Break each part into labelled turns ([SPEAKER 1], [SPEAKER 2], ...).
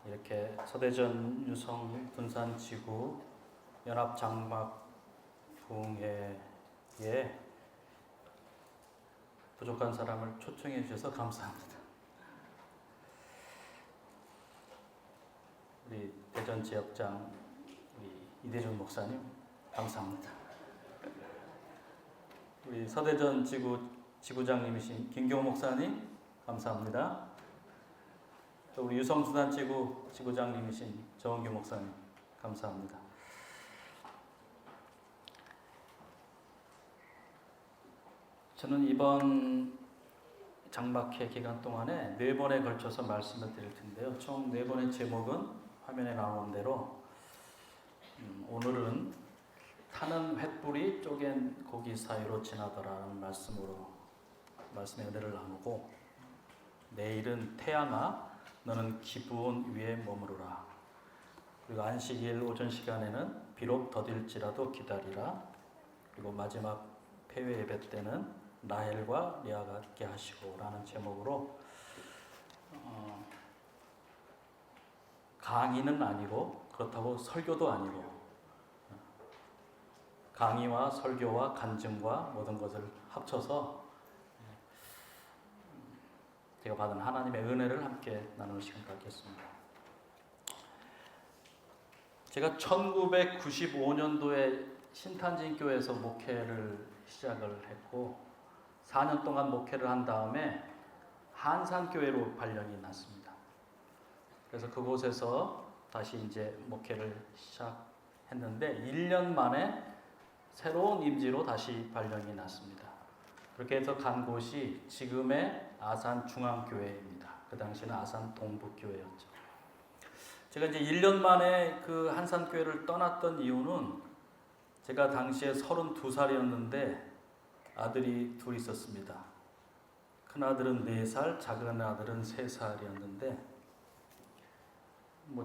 [SPEAKER 1] 이렇게 서대전 유성 분산 지구 연합 장막 부흥회에 부족한 사람을 초청해 주셔서 감사합니다. 우리 대전 지역장 우리 이대준 목사님 감사합니다. 우리 서대전 지구장님이신 김경호 목사님 감사합니다. 또 우리 유성수단 지구장님이신 정은규 목사님 감사합니다. 저는 이번 장막회 기간 동안에 4번에 걸쳐서 말씀을 드릴 텐데요. 총 4번의 제목은 화면에 나오는 대로 오늘은 타는 횃불이 쪼갠 고기 사이로 지나더라는 말씀의 은혜를 나누고, 내일은 태양아 너는 기브온 위에 머무르라, 그리고 안식일 오전 시간에는 비록 더딜지라도 기다리라, 그리고 마지막 폐회 예배 때는 라헬과 레아가 있게 하시고 라는 제목으로 강의는 아니고 그렇다고 설교도 아니고 강의와 설교와 간증과 모든 것을 합쳐서 제가 받은 하나님의 은혜를 함께 나누는 시간 갖겠습니다. 제가 1995년도에 신탄진교회에서 목회를 시작을 했고 4년 동안 목회를 한 다음에 한산교회로 발령이 났습니다. 그래서 그곳에서 다시 이제 목회를 시작했는데 1년 만에 새로운 임지로 다시 발령이 났습니다. 그렇게 해서 간 곳이 지금의 아산중앙교회입니다. 그 당시는 아산동북교회였죠. 제가 이제 1년 만에 그 한산교회를 떠났던 이유는 제가 당시에 32살이었는데 아들이 둘 있었습니다. 큰아들은 4살, 작은 아들은 3살이었는데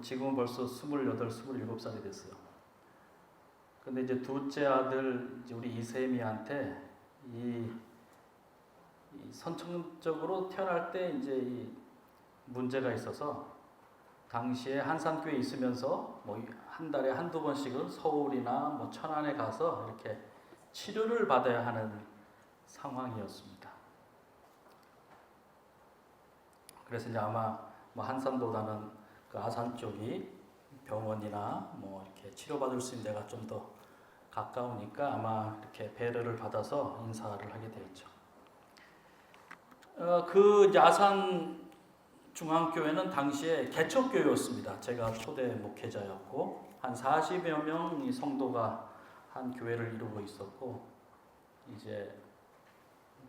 [SPEAKER 1] 지금은 벌써 28, 27살이 됐어요. 근데 이제 둘째 아들 우리 이세미한테 이 선천적으로 태어날 때 이제 이 문제가 있어서 당시에 한산교회에 있으면서 한 달에 한두 번씩은 서울이나 천안에 가서 이렇게 치료를 받아야 하는 상황이었습니다. 그래서 이제 아마 한산보다는 그 아산 쪽이 병원이나 이렇게 치료받을 수 있는 데가 좀 더 가까우니까 아마 이렇게 배려를 받아서 인사를 하게 되었죠. 그 아산 중앙교회는 당시에 개척교회였습니다. 제가 초대 목회자였고 한 40여 명의 성도가 한 교회를 이루고 있었고, 이제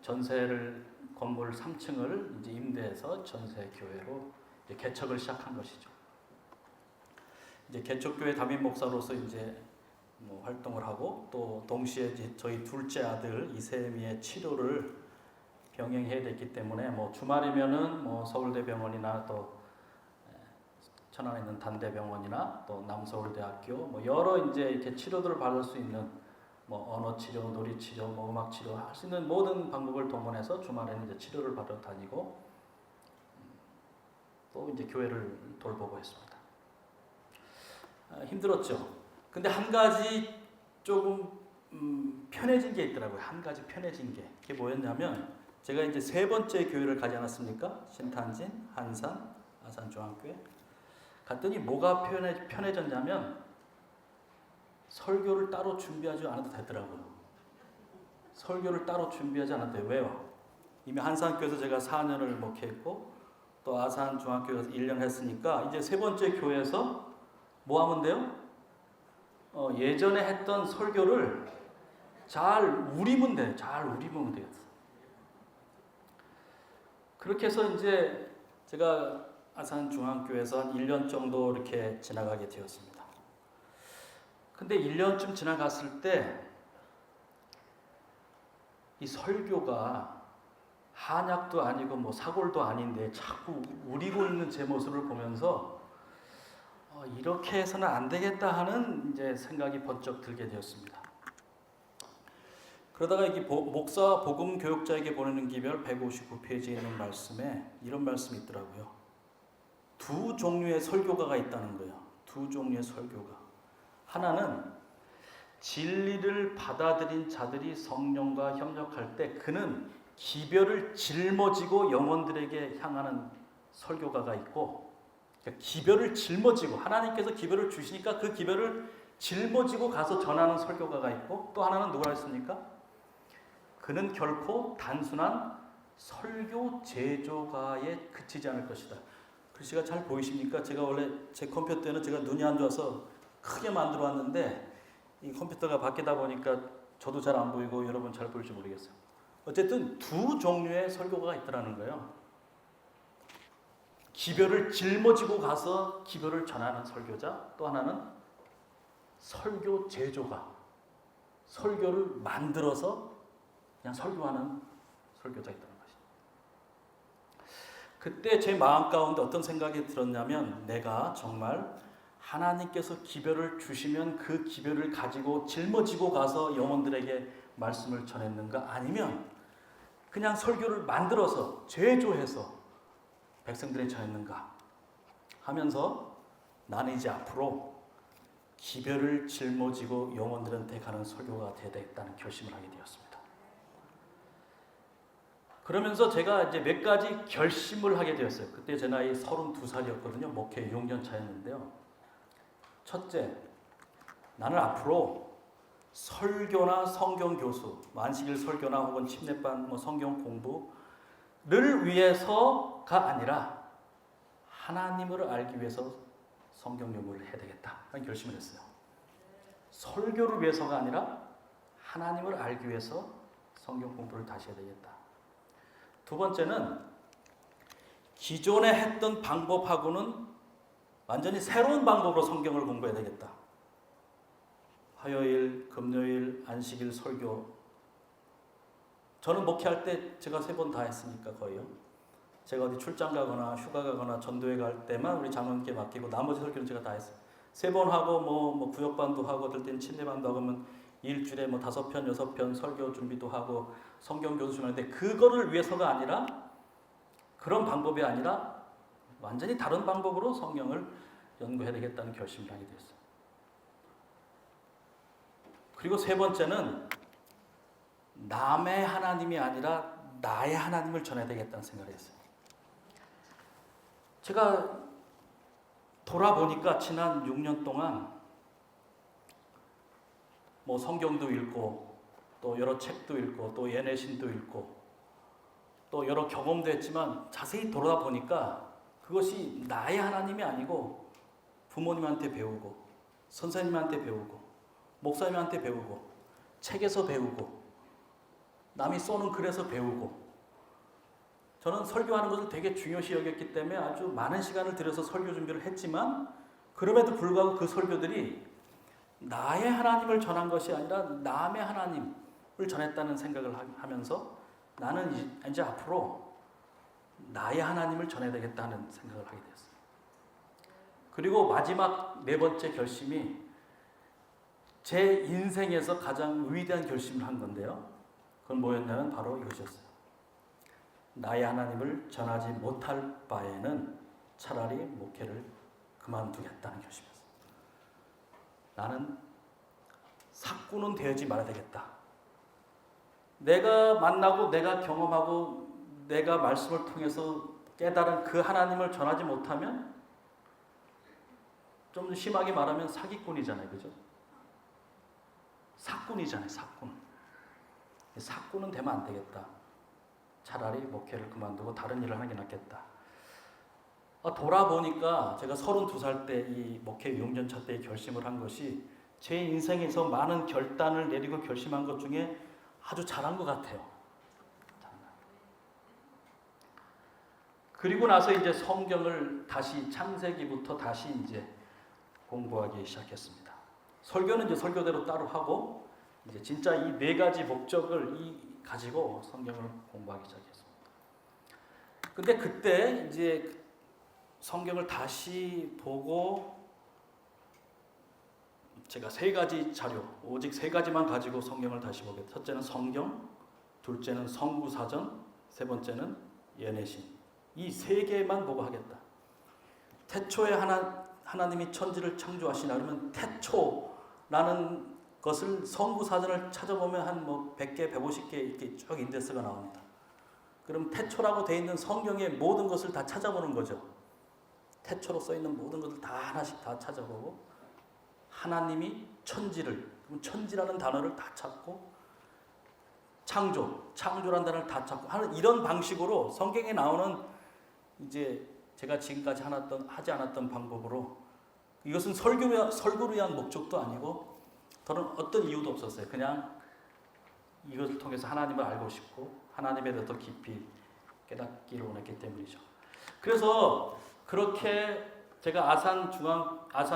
[SPEAKER 1] 전세를 건물 3층을 이제 임대해서 전세 교회로 이제 개척을 시작한 것이죠. 이제 개척교회 담임 목사로서 이제 활동을 하고, 또 동시에 이제 저희 둘째 아들 이세미의 치료를 병행해야 됐기 때문에 주말이면은 서울대병원이나 또 천안에 있는 단대병원이나 또 남서울대학교 여러 이제 이렇게 치료들을 받을 수 있는 언어 치료, 놀이 치료, 음악 치료 할 수 있는 모든 방법을 동원해서 주말에는 이제 치료를 받으러 다니고 또 이제 교회를 돌보고 했습니다. 힘들었죠. 근데 한 가지 조금 편해진 게 있더라고요. 한 가지 편해진 게. 그게 뭐였냐면, 제가 이제 3번째 교회를 가지 않았습니까? 신탄진, 한산, 아산중앙교회. 갔더니 뭐가 편해졌냐면 설교를 따로 준비하지 않아도 되더라고요. 설교를 따로 준비하지 않아도 돼요. 왜요? 이미 한산교회에서 제가 4년을 목회했고 또 아산중앙교회에서 1년 했으니까 이제 3번째 교회에서 뭐 하면 돼요? 예전에 했던 설교를 잘 우리면 돼요. 잘 우리면 되겠어. 그렇게 해서 이제 제가 아산중앙교회에서 한 1년 정도 이렇게 지나가게 되었습니다. 근데 1년쯤 지나갔을 때 이 설교가 한약도 아니고 사골도 아닌데 자꾸 우리고 있는 제 모습을 보면서 이렇게 해서는 안 되겠다 하는 이제 생각이 번쩍 들게 되었습니다. 그러다가 이게 목사 복음 교육자에게 보내는 기별 159페이지에 있는 말씀에 이런 말씀이 있더라고요. 두 종류의 설교가가 있다는 거예요. 두 종류의 설교가. 하나는 진리를 받아들인 자들이 성령과 협력할 때 그는 기별을 짊어지고 영혼들에게 향하는 설교가가 있고, 그러니까 기별을 짊어지고 하나님께서 기별을 주시니까 그 기별을 짊어지고 가서 전하는 설교가가 있고, 또 하나는 누가 했습니까? 그는 결코 단순한 설교 제조가에 그치지 않을 것이다. 글씨가 잘 보이십니까? 제가 원래 제 컴퓨터에는 제가 눈이 안 좋아서 크게 만들어 왔는데 이 컴퓨터가 바뀌다 보니까 저도 잘 안 보이고 여러분 잘 보일지 모르겠어요. 어쨌든 두 종류의 설교가가 있더라는 거예요. 기별을 짊어지고 가서 기별을 전하는 설교자, 또 하나는 설교 제조가, 설교를 만들어서 그냥 설교하는 설교자 있다는 것이죠. 그때 제 마음 가운데 어떤 생각이 들었냐면, 내가 정말 하나님께서 기별을 주시면 그 기별을 가지고 짊어지고 가서 영혼들에게 말씀을 전했는가, 아니면 그냥 설교를 만들어서 제조해서 백성들에게 전했는가 하면서, 나는 이제 앞으로 기별을 짊어지고 영혼들한테 가는 설교가 되어야 되겠다는 결심을 하게 되었습니다. 그러면서 제가 이제 몇 가지 결심을 하게 되었어요. 그때 제 나이 32살이었거든요. 목회 6년 차였는데요. 첫째, 나는 앞으로 설교나 성경 교수, 안식일 설교나 혹은 침례반 성경 공부를 위해서가 아니라 하나님을 알기 위해서 성경 연구를 해야 되겠다 하는 결심을 했어요. 설교를 위해서가 아니라 하나님을 알기 위해서 성경 공부를 다시 해야 되겠다. 두 번째는 기존에 했던 방법하고는 완전히 새로운 방법으로 성경을 공부해야 되겠다. 화요일, 금요일, 안식일 설교. 저는 목회할 때 제가 3번 다 했으니까 거의요. 제가 어디 출장 가거나 휴가 가거나 전도회 갈 때만 우리 장로님께 맡기고 나머지 설교는 제가 다 했어요. 3번 하고 뭐 구역반도 하고 어떨 때는 침례반도 하고 하면 일주일에 5편, 6편 설교 준비도 하고 성경 교수 하는데, 그거를 위해서가 아니라, 그런 방법이 아니라 완전히 다른 방법으로 성경을 연구해야 되겠다는 결심을 하게 됐어요. 그리고 세 번째는 남의 하나님이 아니라 나의 하나님을 전해야 되겠다는 생각을 했어요. 제가 돌아보니까 지난 6년 동안 성경도 읽고 또 여러 책도 읽고 또 예내신도 읽고 또 여러 경험도 했지만, 자세히 돌아보니까 그것이 나의 하나님이 아니고 부모님한테 배우고 선생님한테 배우고 목사님한테 배우고 책에서 배우고 남이 써놓은 글에서 배우고, 저는 설교하는 것을 되게 중요시 여겼기 때문에 아주 많은 시간을 들여서 설교 준비를 했지만, 그럼에도 불구하고 그 설교들이 나의 하나님을 전한 것이 아니라 남의 하나님을 전했다는 생각을 하면서, 나는 이제 앞으로 나의 하나님을 전해야 되겠다는 생각을 하게 됐어요. 그리고 마지막 4번째 결심이 제 인생에서 가장 위대한 결심을 한 건데요. 그건 뭐였냐면 바로 이것이었어요. 나의 하나님을 전하지 못할 바에는 차라리 목회를 그만두겠다는 결심이었어요. 나는 삭구는 되지 말아야 되겠다. 내가 만나고 내가 경험하고 내가 말씀을 통해서 깨달은 그 하나님을 전하지 못하면, 좀 심하게 말하면 사기꾼이잖아요. 그죠? 사꾼이잖아요. 사꾼은 되면 안 되겠다. 차라리 목회를 그만두고 다른 일을 하는 게 낫겠다. 돌아보니까 제가 32살 때 이 목회 6년 차 때 결심을 한 것이 제 인생에서 많은 결단을 내리고 결심한 것 중에 아주 잘한 것 같아요. 그리고 나서 이제 성경을 다시 창세기부터 다시 이제 공부하기 시작했습니다. 설교는 이제 설교대로 따로 하고, 이제 진짜 이 4가지 목적을 가지고 성경을 공부하기 시작했습니다. 근데 그때 이제 성경을 다시 보고 제가 3가지 자료, 오직 3가지만 가지고 성경을 다시 보게. 첫째는 성경, 둘째는 성구사전, 세 번째는 예내신. 이 3개만 보고 하겠다. 태초에 하나님이 천지를 창조하시나 그러면 태초라는 것을 성구사전을 찾아보면 한 뭐 100개, 150개 이렇게 쭉 인데스가 나옵니다. 그럼 태초라고 돼 있는 성경의 모든 것을 다 찾아보는 거죠. 태초로 써 있는 모든 것을 다 하나씩 다 찾아보고 하나님이 천지를, 천지라는 단어를 다 찾고 창조라는 단어를 다 찾고 하는 이런 방식으로 성경에 나오는 이제 제가 지금까지 하지 않았던 방법으로 이것은 설교를 위한 목적도 아니고 저는 어떤 이유도 없었어요. 그냥 이것을 통해서 하나님을 알고 싶고 하나님에 대해 더 깊이 깨닫기를 원했기 때문이죠. 그래서 그렇게 제가 아산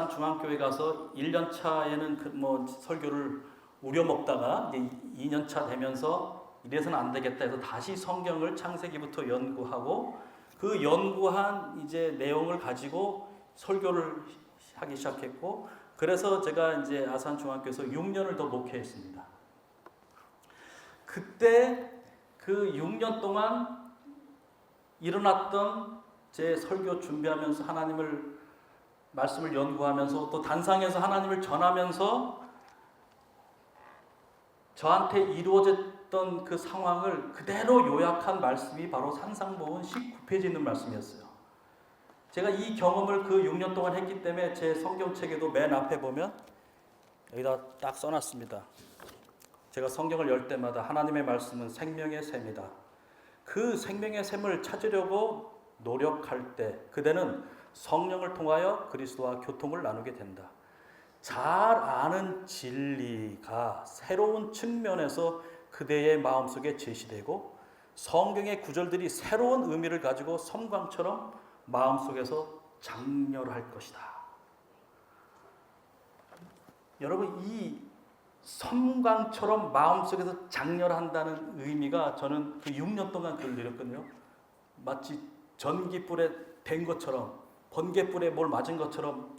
[SPEAKER 1] 중앙교회 가서 1년 차에는 설교를 우려먹다가 이제 2년 차 되면서 이래서는 안 되겠다 해서 다시 성경을 창세기부터 연구하고 그 연구한 이제 내용을 가지고 설교를 하기 시작했고 그래서 제가 이제 아산 중앙교회에서 6년을 더 목회했습니다. 그때 그 6년 동안 일어났던 제 설교 준비하면서 하나님을 말씀을 연구하면서 또 단상에서 하나님을 전하면서 저한테 이루어졌던 그 상황을 그대로 요약한 말씀이 바로 산상보훈 19페이지에 있는 말씀이었어요. 제가 이 경험을 그 6년 동안 했기 때문에 제 성경책에도 맨 앞에 보면 여기다 딱 써놨습니다. 제가 성경을 열 때마다 하나님의 말씀은 생명의 샘이다. 그 생명의 샘을 찾으려고 노력할 때 그대는 성령을 통하여 그리스도와 교통을 나누게 된다. 잘 아는 진리가 새로운 측면에서 그대의 마음속에 제시되고 성경의 구절들이 새로운 의미를 가지고 섬광처럼 마음속에서 장렬할 것이다. 여러분 이 섬광처럼 마음속에서 장렬한다는 의미가 저는 그 6년 동안 그걸 느꼈거든요. 마치 전기불에 댄 것처럼 번개불에 뭘 맞은 것처럼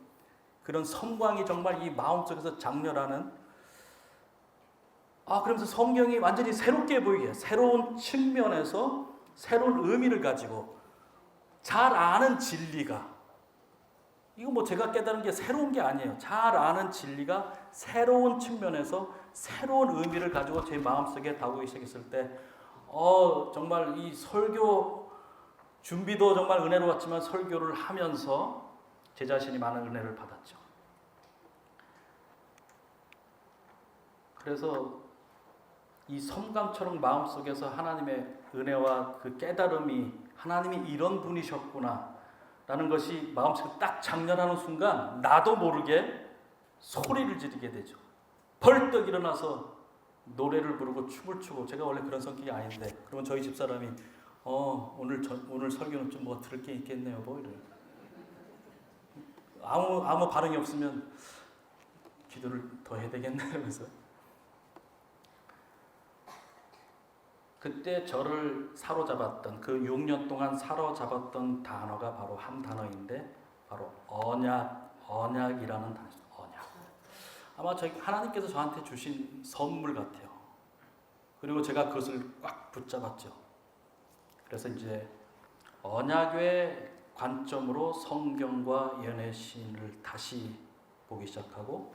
[SPEAKER 1] 그런 섬광이 정말 이 마음속에서 장렬하는 그러면서 성경이 완전히 새롭게 보이게 해요. 새로운 측면에서 새로운 의미를 가지고 잘 아는 진리가 이거 뭐 제가 깨달은 게 새로운 게 아니에요. 잘 아는 진리가 새로운 측면에서 새로운 의미를 가지고 제 마음속에 다가오기 시작했을 때 정말 이 설교 준비도 정말 은혜로웠지만 설교를 하면서 제 자신이 많은 은혜를 받았죠. 그래서 이 섬광처럼 마음속에서 하나님의 은혜와 그 깨달음이 하나님이 이런 분이셨구나 라는 것이 마음속에 딱 장렬하는 순간 나도 모르게 소리를 지르게 되죠. 벌떡 일어나서 노래를 부르고 춤을 추고 제가 원래 그런 성격이 아닌데 그러면 저희 집사람이 오늘 설교는 좀 뭐 들을 게 있겠네요 뭐 이래요. 아무 반응이 없으면 기도를 더 해야 되겠네 이러면서 그때 저를 사로잡았던 그 6년 동안 사로잡았던 단어가 바로 한 단어인데 바로 언약이라는 단어죠. 언약. 아마 하나님께서 저한테 주신 선물 같아요. 그리고 제가 그것을 꽉 붙잡았죠. 그래서 이제 언약의 관점으로 성경과 예언의 시인을 다시 보기 시작하고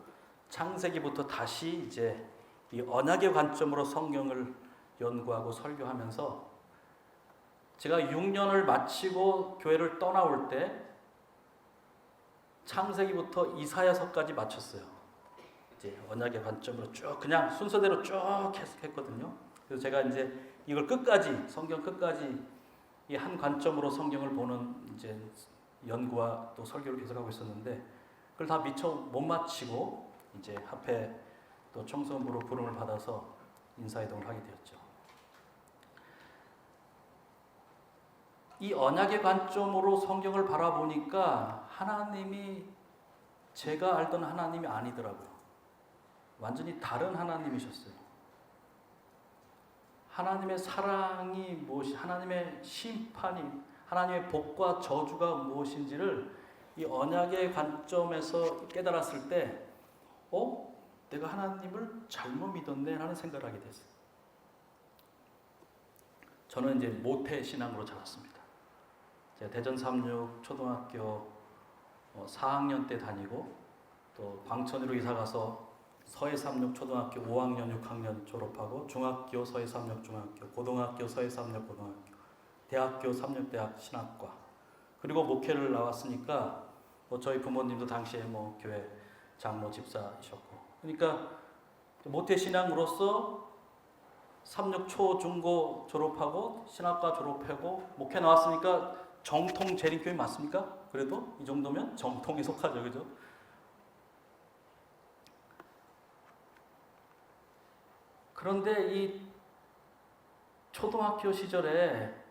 [SPEAKER 1] 창세기부터 다시 이제 이 언약의 관점으로 성경을 연구하고 설교하면서 제가 6년을 마치고 교회를 떠나올 때 창세기부터 이사야서까지 마쳤어요. 이제 언약의 관점으로 쭉 그냥 순서대로 쭉 했거든요. 그래서 제가 이제 이걸 끝까지 성경 끝까지 이 한 관점으로 성경을 보는 이제 연구와 또 설교를 계속하고 있었는데 그걸 다 미처 못 마치고 이제 하필 또 청소부로 부름을 받아서 인사이동을 하게 되었죠. 이 언약의 관점으로 성경을 바라보니까 하나님이 제가 알던 하나님이 아니더라고요. 완전히 다른 하나님이셨어요. 하나님의 사랑이 무엇이, 하나님의 심판이, 하나님의 복과 저주가 무엇인지를 이 언약의 관점에서 깨달았을 때 내가 하나님을 잘못 믿었네 라는 생각을 하게 됐어요. 저는 이제 모태 신앙으로 자랐습니다. 제가 대전 36 초등학교 4학년 때 다니고 또 광천으로 이사 가서 서해삼역 초등학교 5학년, 6학년 졸업하고 중학교 서해삼역 중학교, 고등학교 서해삼역 고등학교, 대학교 삼역대학 신학과 그리고 목회를 나왔으니까 저희 부모님도 당시에 교회 장로 집사이셨고 그러니까 모태 신앙으로서 삼역 초 중고 졸업하고 신학과 졸업하고 목회 나왔으니까 정통 재림교회 맞습니까? 그래도 이 정도면 정통에 속하죠, 그죠? 그런데 이 초등학교 시절에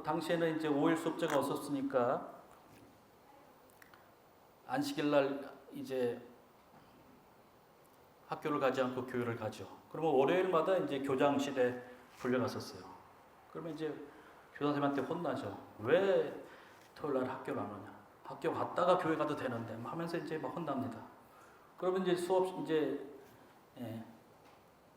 [SPEAKER 1] 당시에는 이제 5일 수업제가 없었으니까 안식일 날 이제 학교를 가지 않고 교회를 가죠. 그러면 월요일마다 이제 교장실에 불려갔었어요. 그러면 이제 교사 선생님한테 혼나죠. 왜 토요일 날 학교를 안 오냐? 학교 갔다가 교회 가도 되는데 하면서 이제 막 혼납니다. 그러면 이제 수업 이제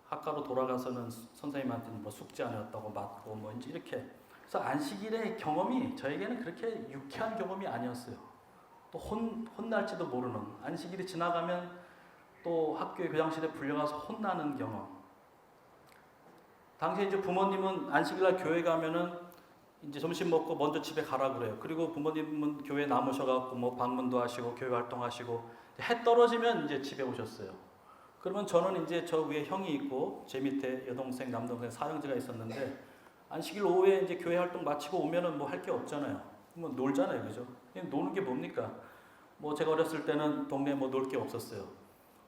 [SPEAKER 1] 학과로 돌아가서는 선생님한테는 숙제 안 해왔다고 맞고 이제 이렇게. 그래서 안식일의 경험이 저에게는 그렇게 유쾌한 경험이 아니었어요. 또 혼날지도 모르는 안식일이 지나가면 또 학교의 교장실에 불려가서 혼나는 경험. 당시에 이제 부모님은 안식일날 교회 가면은 이제 점심 먹고 먼저 집에 가라 그래요. 그리고 부모님은 교회 남으셔갖고 방문도 하시고 교회 활동하시고 해 떨어지면 이제 집에 오셨어요. 그러면 저는 이제 저 위에 형이 있고 제 밑에 여동생, 남동생, 사형제가 있었는데 안식일 오후에 이제 교회 활동 마치고 오면은 할 게 없잖아요. 놀잖아요, 그죠? 노는 게 뭡니까? 제가 어렸을 때는 동네에 놀 게 없었어요.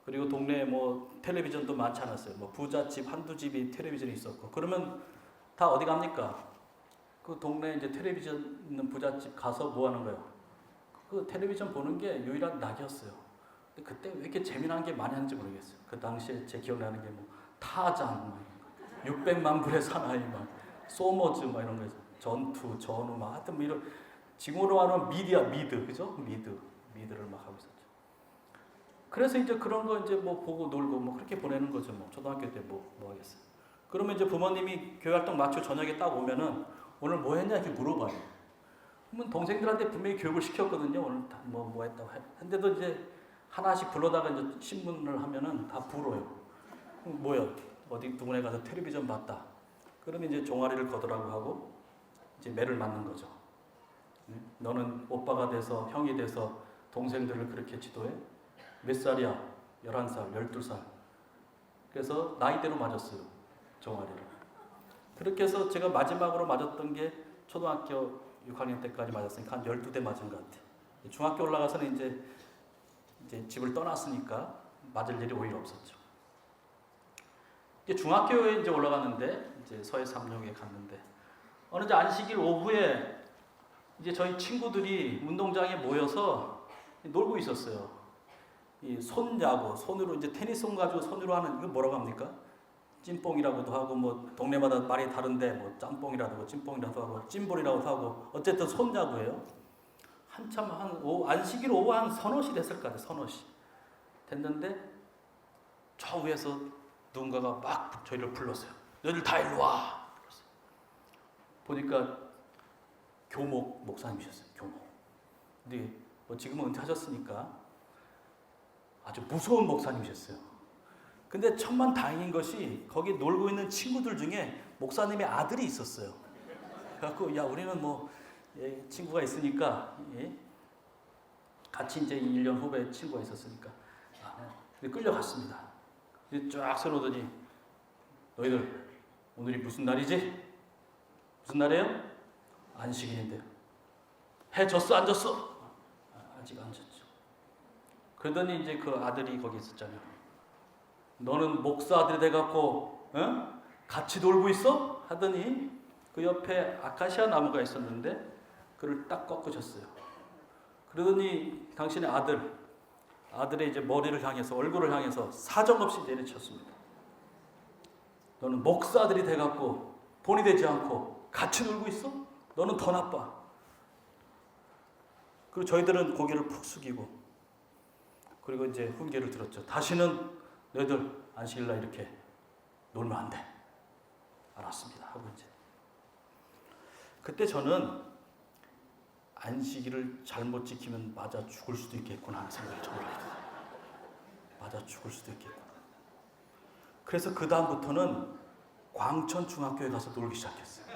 [SPEAKER 1] 그리고 동네에 텔레비전도 많지 않았어요. 부잣집 한두 집이 텔레비전이 있었고. 그러면 다 어디 갑니까? 그 동네에 이제 텔레비전 있는 부잣집 가서 뭐 하는 거예요? 그 텔레비전 보는 게 유일한 낙이었어요. 근데 그때 왜 이렇게 재미난 게 많이 하는지 모르겠어요. 그 당시에 제 기억나는 게 타잔, 600만 불의 사나이, 소머즈 이런 거, 전투, 전우 하여튼 이런 지금으로 말하면 미드, 그죠? 미드를 막 하고 있었죠. 그래서 이제 그런 거 이제 보고 놀고 그렇게 보내는 거죠. 초등학교 때 뭐 하겠어요. 그러면 이제 부모님이 교회 활동 마치고 저녁에 딱 오면은 오늘 뭐 했냐 이렇게 물어봐요. 그러면 동생들한테 분명히 교육을 시켰거든요. 오늘 뭐 했다고 했는데도 이제 하나씩 불러다가 이제 신문을 하면은 다 불어요. 뭐야? 어디 누구네 가서 텔레비전 봤다. 그러면 이제 종아리를 거두라고 하고 이제 매를 맞는 거죠. 너는 오빠가 돼서 형이 돼서 동생들을 그렇게 지도해? 몇 살이야? 11살, 12살. 그래서 나이대로 맞았어요. 종아리를. 그렇게 해서 제가 마지막으로 맞았던 게 초등학교 6학년 때까지 맞았으니까 한 12대 맞은 것 같아요. 중학교 올라가서는 이제 집을 떠났으니까 맞을 일이 오히려 없었죠. 중학교에 이제 올라갔는데 이제 서해삼역에 갔는데 어느 이제 안식일 오후에 이제 저희 친구들이 운동장에 모여서 놀고 있었어요. 이 손야구, 손으로 이제 테니스공 가지고 손으로 하는 이거 뭐라고 합니까? 찐뽕이라고도 하고 동네마다 말이 다른데 짬뽕이라도 하고 찐뽕이라도 하고 찐볼이라고도 하고 어쨌든 손야구예요. 한참 안식일 오후 한 서너 시 됐을 것 같아요. 서너 시 됐는데 저 위에서 누군가가 막 저희를 불렀어요. 너희들 다 일로 와. 보니까 교목 목사님이셨어요. 교목. 근데 지금은 은퇴하셨으니까 아주 무서운 목사님이셨어요. 근데 천만다행인 것이 거기 놀고 있는 친구들 중에 목사님의 아들이 있었어요. 그래갖고 야 우리는 친구가 있으니까 같이 이제 1년 후배 친구가 있었으니까 끌려갔습니다. 쫙 서놓더니 너희들 오늘이 무슨 날이지? 무슨 날이에요? 안식일인데요. 해 졌어 안 졌어? 아직 안 졌죠. 그러더니 이제 그 아들이 거기 있었잖아요. 너는 목사 아들이 돼갖고 같이 놀고 있어? 하더니 그 옆에 아카시아 나무가 있었는데 그를 딱 꺾으셨어요. 그러더니 당신의 아들의 이제 머리를 향해서 얼굴을 향해서 사정없이 내리쳤습니다. 너는 목사 아들이 돼갖고 본이 되지 않고 같이 놀고 있어? 너는 더 나빠. 그리고 저희들은 고개를 푹 숙이고 그리고 이제 훈계를 들었죠. 다시는 너희들 안식일날 이렇게 놀면 안 돼. 알았습니다. 하고 이제 그때 저는 안식일을 잘못 지키면 맞아 죽을 수도 있겠구나 하는 생각이 정말 했어요. 맞아 죽을 수도 있겠구나. 그래서 그 다음부터는 광천 중학교에 가서 놀기 시작했어요.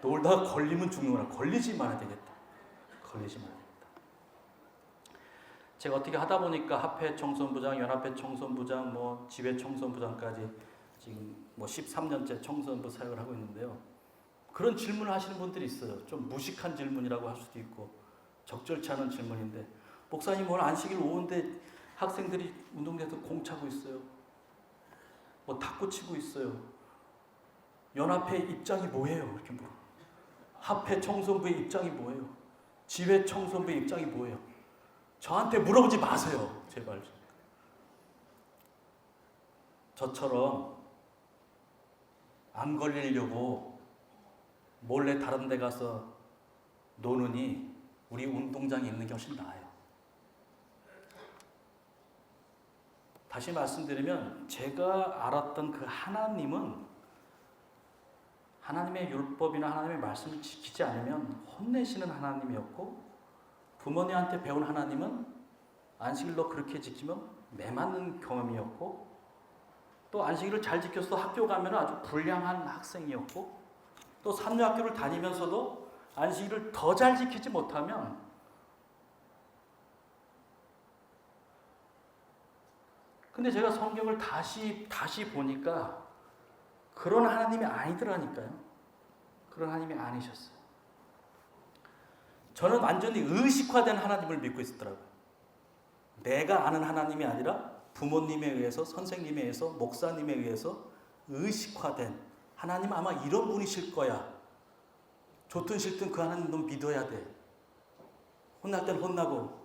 [SPEAKER 1] 놀다가 걸리면 죽는구나. 걸리지 말아야 되겠다. 걸리지 말아야 되겠다. 제가 어떻게 하다 보니까 합회 청소부장, 연합회 청소부장, 지회 청소부장까지 지금 13년째 청소부 사역을 하고 있는데요. 그런 질문을 하시는 분들이 있어요. 좀 무식한 질문이라고 할 수도 있고 적절치 않은 질문인데, 목사님 오늘 안식일 오후인데 학생들이 운동장에서 공 차고 있어요. 탁구 치고 있어요. 연합회 입장이 뭐예요? 이렇게 물어. 합회 청소부의 입장이 뭐예요? 지회 청소부의 입장이 뭐예요? 저한테 물어보지 마세요. 제발. 저처럼 안 걸리려고 몰래 다른 데 가서 노느니 우리 운동장에 있는 게 훨씬 나아요. 다시 말씀드리면 제가 알았던 그 하나님은 하나님의 율법이나 하나님의 말씀을 지키지 않으면 혼내시는 하나님이었고, 부모님한테 배운 하나님은 안식일로 그렇게 지키면 매맞는 경험이었고, 또 안식일을 잘 지켜서 학교 가면 아주 불량한 학생이었고, 또 삼류학교를 다니면서도 안식일을 더 잘 지키지 못하면 근데 제가 성경을 다시 보니까 그런 하나님이 아니더라니까요. 그런 하나님이 아니셨어요. 저는 완전히 의식화된 하나님을 믿고 있었더라고요. 내가 아는 하나님이 아니라 부모님에 의해서, 선생님에 의해서, 목사님에 의해서 의식화된 하나님, 아마 이런 분이실 거야. 좋든 싫든 그 하나님 넌 믿어야 돼. 혼날 땐 혼나고.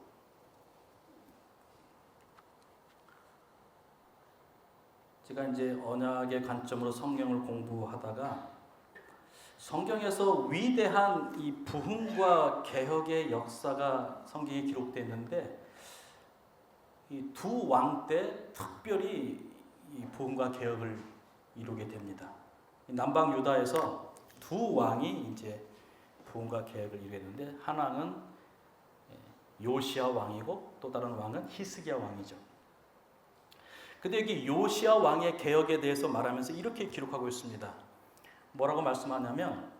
[SPEAKER 1] 제가 이제 언약의 관점으로 성경을 공부하다가 성경에서 위대한 이 부흥과 개혁의 역사가 성경에 기록되어 있는데, 이 두 왕 때 특별히 이 부흥과 개혁을 이루게 됩니다. 남방 유다에서 두 왕이 이제 부흥과 개혁을 이루게 되는데, 한 왕은 요시야 왕이고 또 다른 왕은 히스기야 왕이죠. 근데 여기 요시야 왕의 개혁에 대해서 말하면서 이렇게 기록하고 있습니다. 뭐라고 말씀하냐면,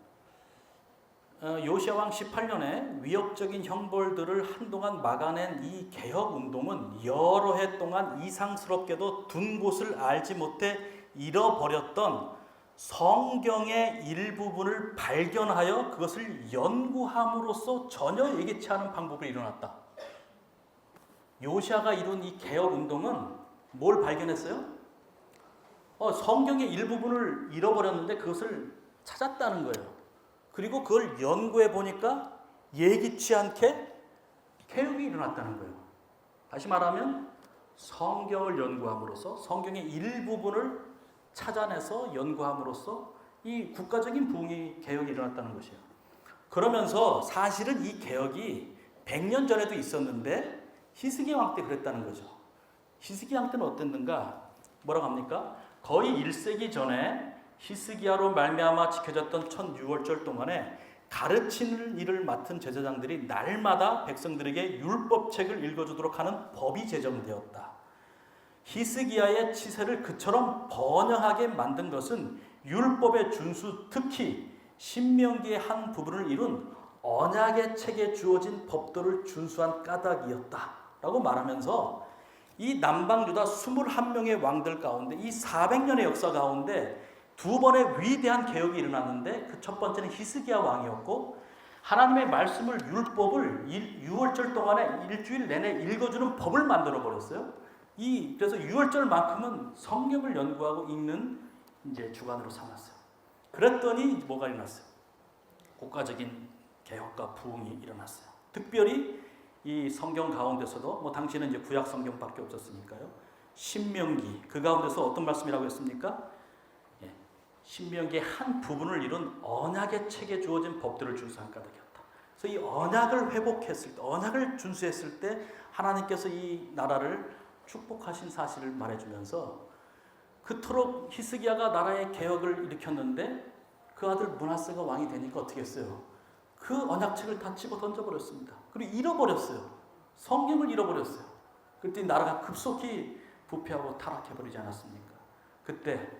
[SPEAKER 1] 요시야 왕 18년에 위협적인 형벌들을 한동안 막아낸 이 개혁 운동은 여러 해 동안 이상스럽게도 둔 곳을 알지 못해 잃어버렸던 성경의 일부분을 발견하여 그것을 연구함으로써 전혀 예기치 않은 방법을 일어났다. 요시야가 이룬 이 개혁 운동은 뭘 발견했어요? 성경의 일부분을 잃어버렸는데 그것을 찾았다는 거예요. 그리고 그걸 연구해 보니까 예기치 않게 개혁이 일어났다는 거예요. 다시 말하면 성경을 연구함으로써, 성경의 일부분을 찾아내서 연구함으로써 이 국가적인 부흥이 개혁이 일어났다는 것이에요. 그러면서 사실은 이 개혁이 100년 전에도 있었는데 히스기야 왕 때 그랬다는 거죠. 히스기야 왕 때는 어땠는가? 뭐라고 합니까? 거의 1세기 전에 히스기야로 말미암아 지켜졌던 첫 유월절 동안에 가르치는 일을 맡은 제사장들이 날마다 백성들에게 율법책을 읽어주도록 하는 법이 제정되었다. 히스기야의 치세를 그처럼 번영하게 만든 것은 율법의 준수, 특히 신명기의 한 부분을 이룬 언약의 책에 주어진 법도를 준수한 까닭이었다 라고 말하면서, 이 남방 유다 21명의 왕들 가운데 이 400년의 역사 가운데 두 번의 위대한 개혁이 일어났는데, 그 첫 번째는 히스기야 왕이었고, 하나님의 말씀을, 율법을 6월절 동안에 일주일 내내 읽어주는 법을 만들어 버렸어요. 그래서 6월절만큼은 성경을 연구하고 읽는 이제 주간으로 삼았어요. 그랬더니 뭐가 일어났어요? 국가적인 개혁과 부흥이 일어났어요. 특별히 이 성경 가운데서도 당시에는 이제 구약 성경밖에 없었으니까요. 신명기, 그 가운데서 어떤 말씀이라고 했습니까? 신명기의 한 부분을 이룬 언약의 책에 주어진 법들을 준수한 까닭이었다. 그래서 이 언약을 회복했을 때, 언약을 준수했을 때 하나님께서 이 나라를 축복하신 사실을 말해주면서, 그토록 히스기야가 나라의 개혁을 일으켰는데 그 아들 므낫세가 왕이 되니까 어떻게 했어요? 그 언약책을 다 집어 던져버렸습니다. 그리고 잃어버렸어요. 성경을 잃어버렸어요. 그때 나라가 급속히 부패하고 타락해버리지 않았습니까? 그때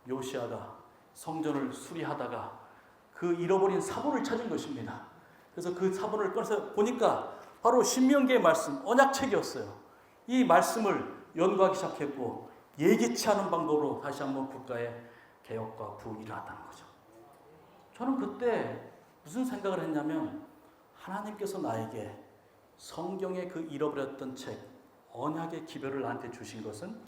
[SPEAKER 1] 요시아가 성전을 수리하다가 그 잃어버린 사본을 찾은 것입니다. 그래서 그 사본을 꺼내서 보니까 바로 신명기의 말씀, 언약책이었어요. 이 말씀을 연구하기 시작했고 예기치 않은 방법으로 다시 한번 국가의 개혁과 부흥이 일어났다는 거죠. 저는 그때 무슨 생각을 했냐면 하나님께서 나에게 성경의 그 잃어버렸던 책, 언약의 기별을 나한테 주신 것은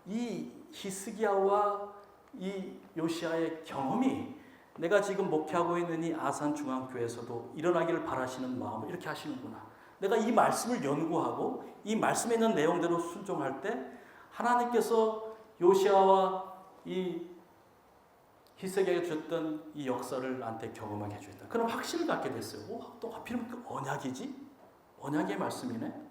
[SPEAKER 1] 이 히스기야와 이 요시아의 경험이 내가 지금 목회하고 있는 이 아산중앙교회에서도 일어나기를 바라시는 마음을 이렇게 하시는구나. 내가 이 말씀을 연구하고 이 말씀에 있는 내용대로 순종할 때 하나님께서 요시아와 이 히스기야에게 주셨던 이 역사를 나한테 경험하게 해주셨다. 그런 확신을 갖게 됐어요. 또 하필이면 그 언약이지? 언약의 말씀이네.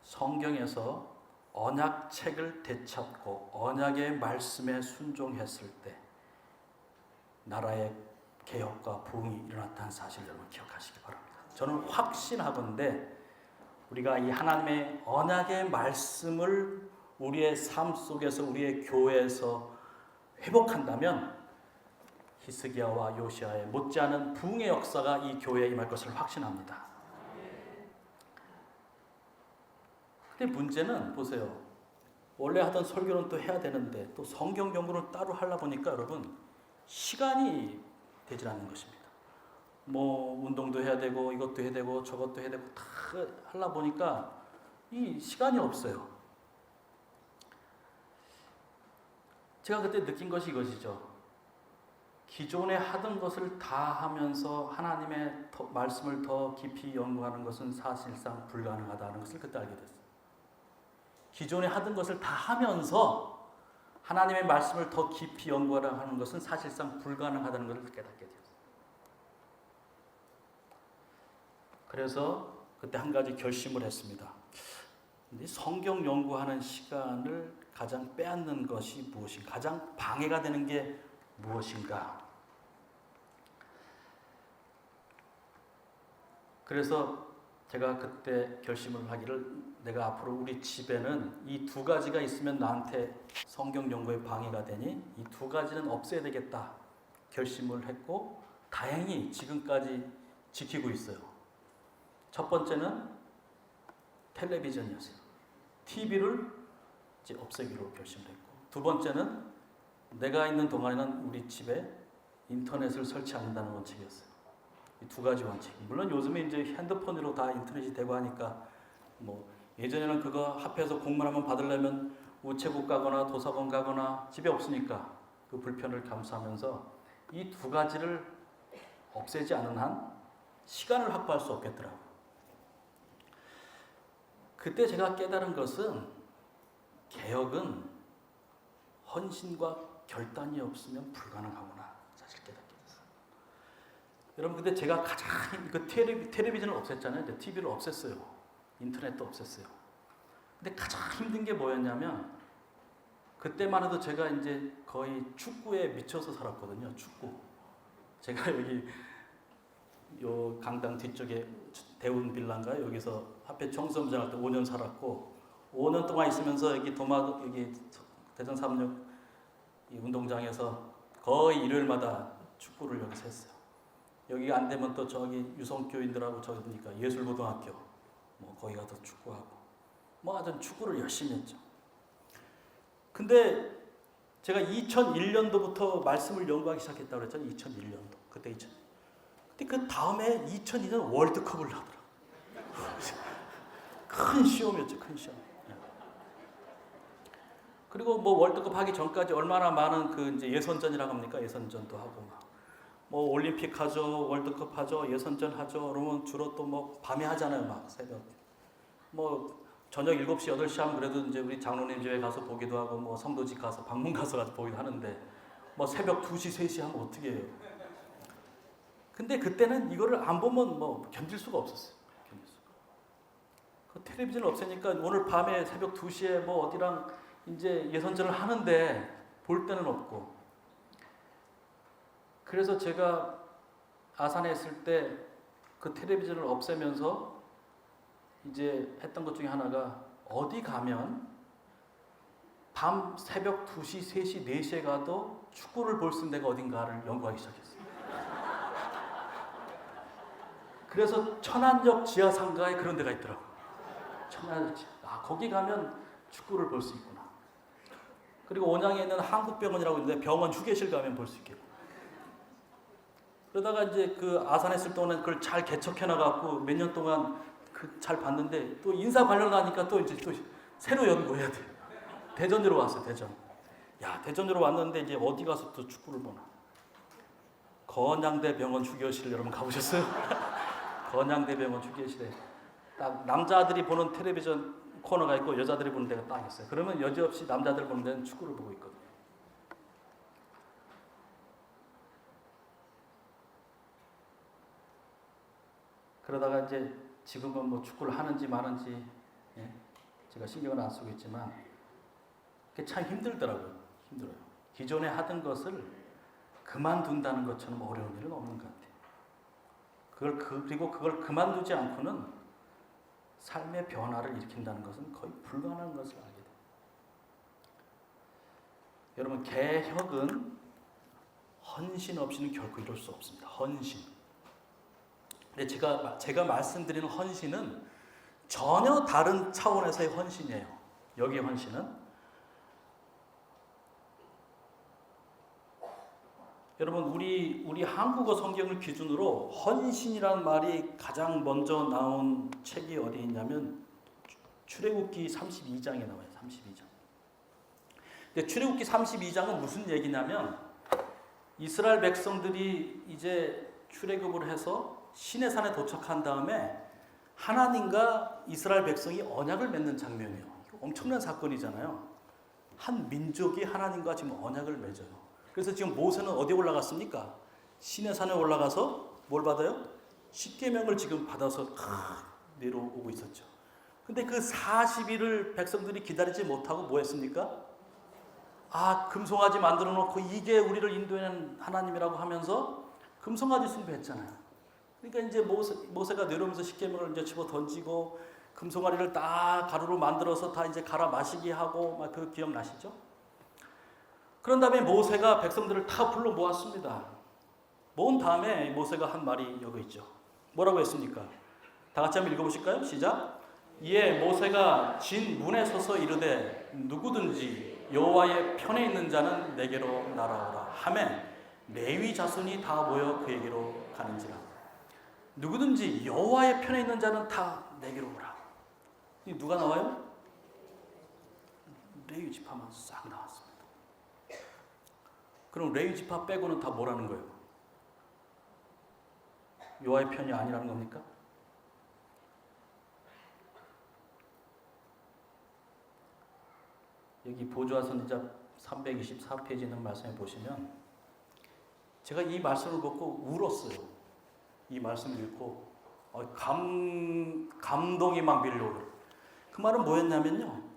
[SPEAKER 1] 성경에서 언약책을 되찾고 언약의 말씀에 순종했을 때 나라의 개혁과 부흥이 일어났다는 사실 여러분 기억하시기 바랍니다. 저는 확신하건대 우리가 이 하나님의 언약의 말씀을 우리의 삶 속에서 우리의 교회에서 회복한다면 히스기야와 요시아의 못지않은 부흥의 역사가 이 교회에 임할 것을 확신합니다. 근데 문제는 보세요. 원래 하던 설교는 또 해야 되는데 또 성경 연구를 따로 하려 보니까 여러분 시간이 되질 않는 것입니다. 뭐 운동도 해야 되고 이것도 해야 되고 저것도 해야 되고 다 하려 보니까 이 시간이 없어요. 제가 그때 느낀 것이 이것이죠. 기존에 하던 것을 다 하면서 하나님의 말씀을 더 깊이 연구하는 것은 사실상 불가능하다는 것을 그때 알게 됐어요. 기존에 하던 것을 다 하면서 하나님의 말씀을 더 깊이 연구하는 것은 사실상 불가능하다는 것을 깨닫게 되었어요. 그래서 그때 한 가지 결심을 했습니다. 성경 연구하는 시간을 가장 빼앗는 것이 무엇인가? 가장 방해가 되는 게 무엇인가? 그래서 제가 그때 결심을 하기를 내가 앞으로 우리 집에는 이 두 가지가 있으면 나한테 성경 연구에 방해가 되니 이 두 가지는 없애야 되겠다 결심을 했고 다행히 지금까지 지키고 있어요. 첫 번째는 텔레비전이었어요. TV를 이제 없애기로 결심했고 두 번째는 내가 있는 동안에는 우리 집에 인터넷을 설치 안 한다는 원칙이었어요. 이 두 가지 원칙. 물론 요즘에 이제 핸드폰으로 다 인터넷이 되고 하니까 뭐 예전에는 그거 합해서 공문 한번 받으려면 우체국 가거나 도서관 가거나 집에 없으니까 그 불편을 감수하면서 이 두 가지를 없애지 않은 한 시간을 확보할 수 없겠더라고요. 그때 제가 깨달은 것은 개혁은 헌신과 결단이 없으면 불가능하구나 사실 깨닫게 됐어요. 여러분 근데 제가 가장 그 텔레비전을 없앴잖아요. 이제 TV를 없앴어요. 인터넷도 없앴어요. 근데 가장 힘든 게 뭐였냐면 그때만 해도 제가 이제 거의 축구에 미쳐서 살았거든요. 축구. 제가 여기 요 강당 뒤쪽에 대운 빌라인가요? 여기서 앞에 청소부장 할 때 5년 살았고 5년 동안 있으면서 여기 여기 대전 3역 이 운동장에서 거의 일요일마다 축구를 여기서 했어요. 여기 안 되면 또 저기 유성교인들하고 저기니까 예술고등학교 뭐 거기 가서 축구하고 뭐 하여튼 축구를 열심히 했죠. 근데 제가 2001년도부터 말씀을 연구하기 시작했다고 그랬잖아요. 2001년도. 그때 근데 그 다음에 2002년 월드컵을 하더라고요. 큰 시험이었죠. 큰 시험. 그리고 뭐 월드컵 하기 전까지 얼마나 많은 그 이제 예선전이라고 합니까? 예선전도 하고 뭐 올림픽 하죠, 월드컵 하죠, 예선전 하죠. 그러면 주로 또 뭐 밤에 하잖아요, 막 새벽. 뭐 저녁 7시, 8시 하면 그래도 이제 우리 장로님 집에 가서 보기도 하고 뭐 성도집 가서 방문 가서 보기도 하는데 뭐 새벽 2시, 3시 하면 어떻게 해요? 근데 그때는 이거를 안 보면 뭐 견딜 수가 없었어요. 견딜 수가. 그 텔레비전을 없애니까 오늘 밤에 새벽 2시에 뭐 어디랑 이제 예선전을 하는데 볼 데는 없고, 그래서 제가 아산에 있을 때 그 텔레비전을 없애면서 이제 했던 것 중에 하나가, 어디 가면 밤 새벽 2시, 3시, 4시에 가도 축구를 볼 수 있는 데가 어딘가를 연구하기 시작했어요. 그래서 천안역 지하상가에 그런 데가 있더라고요. 천안역 거기 가면 축구를 볼 수 있구나. 그리고 온양에 있는 한국병원이라고 있는데 병원 휴게실 가면 볼 수 있겠고. 그러다가 이제 그 아산에 있을 동안에 그걸 잘 개척해 나가고 몇 년 동안 잘 봤는데, 또 인사 관련하니까 또 이제 또 새로 연구해야 돼. 대전으로 왔어요. 대전으로 왔는데 이제 어디 가서 또 축구를 보나. 건양대병원 휴게실 여러분 가보셨어요? 건양대병원 휴게실에 딱 남자들이 보는 텔레비전 코너가 있고 여자들이 보는 데가 딱 있어요. 그러면 여지없이 남자들 보는 데는 축구를 보고 있거든요. 그러다가 이제 지금은 뭐 축구를 하는지 마는지, 제가 신경을 안 쓰고 있지만 그게 참 힘들더라고요. 힘들어요. 기존에 하던 것을 그만둔다는 것처럼 어려운 일은 없는 것 같아요. 그리고 그걸 그만두지 않고는 삶의 변화를 일으킨다는 것은 거의 불가능한 것을 알게 돼요. 여러분, 개혁은 헌신 없이는 결코 이룰 수 없습니다. 헌신. 근데 제가 말씀드리는 헌신은 전혀 다른 차원에서의 헌신이에요. 여기의 헌신은, 여러분, 우리 한국어 성경을 기준으로 헌신이라는 말이 가장 먼저 나온 책이 어디 있냐면 출애굽기 32장에 나와요. 32장. 근데 출애굽기 32장은 무슨 얘기냐면, 이스라엘 백성들이 이제 출애굽을 해서 시내산에 도착한 다음에 하나님과 이스라엘 백성이 언약을 맺는 장면이에요. 엄청난 사건이잖아요. 한 민족이 하나님과 지금 언약을 맺어요. 그래서 지금 모세는 어디에 올라갔습니까? 시내산에 올라가서 뭘 받아요? 십계명을 지금 받아서 내려오고 있었죠. 근데 그 40일을 백성들이 기다리지 못하고 뭐 했습니까? 금송아지 만들어 놓고 이게 우리를 인도하는 하나님이라고 하면서 금송아지 숭배했잖아요. 그러니까 이제 모세가 내려오면서 십계명을 이제 집어 던지고 금송아리를 다 가루로 만들어서 다 이제 갈아 마시게 하고, 막 그 기억나시죠? 그런 다음에 모세가 백성들을 다 불러 모았습니다. 모은 다음에 모세가 한 말이 여기 있죠. 뭐라고 했습니까? 다 같이 한번 읽어보실까요? 시작. 이에 모세가 진 문에 서서 이르되 누구든지 여호와의 편에 있는 자는 내게로 날아오라 하매 레위 자손이 다 모여 그에게로 가는지라. 누구든지 여호와의 편에 있는 자는 다 내게로 오라. 누가 나와요? 레위 지파만 싹 나왔습니다. 그럼 레위 지파 빼고는 다 뭐라는 거예요? 여호와의 편이 아니라는 겁니까? 여기 보좌 선지자 324페이지 있는 말씀에 보시면, 제가 이 말씀을 보고 울었어요. 이 말씀을 읽고 감동이 막 밀려오더라고요. 그 말은 뭐였냐면요,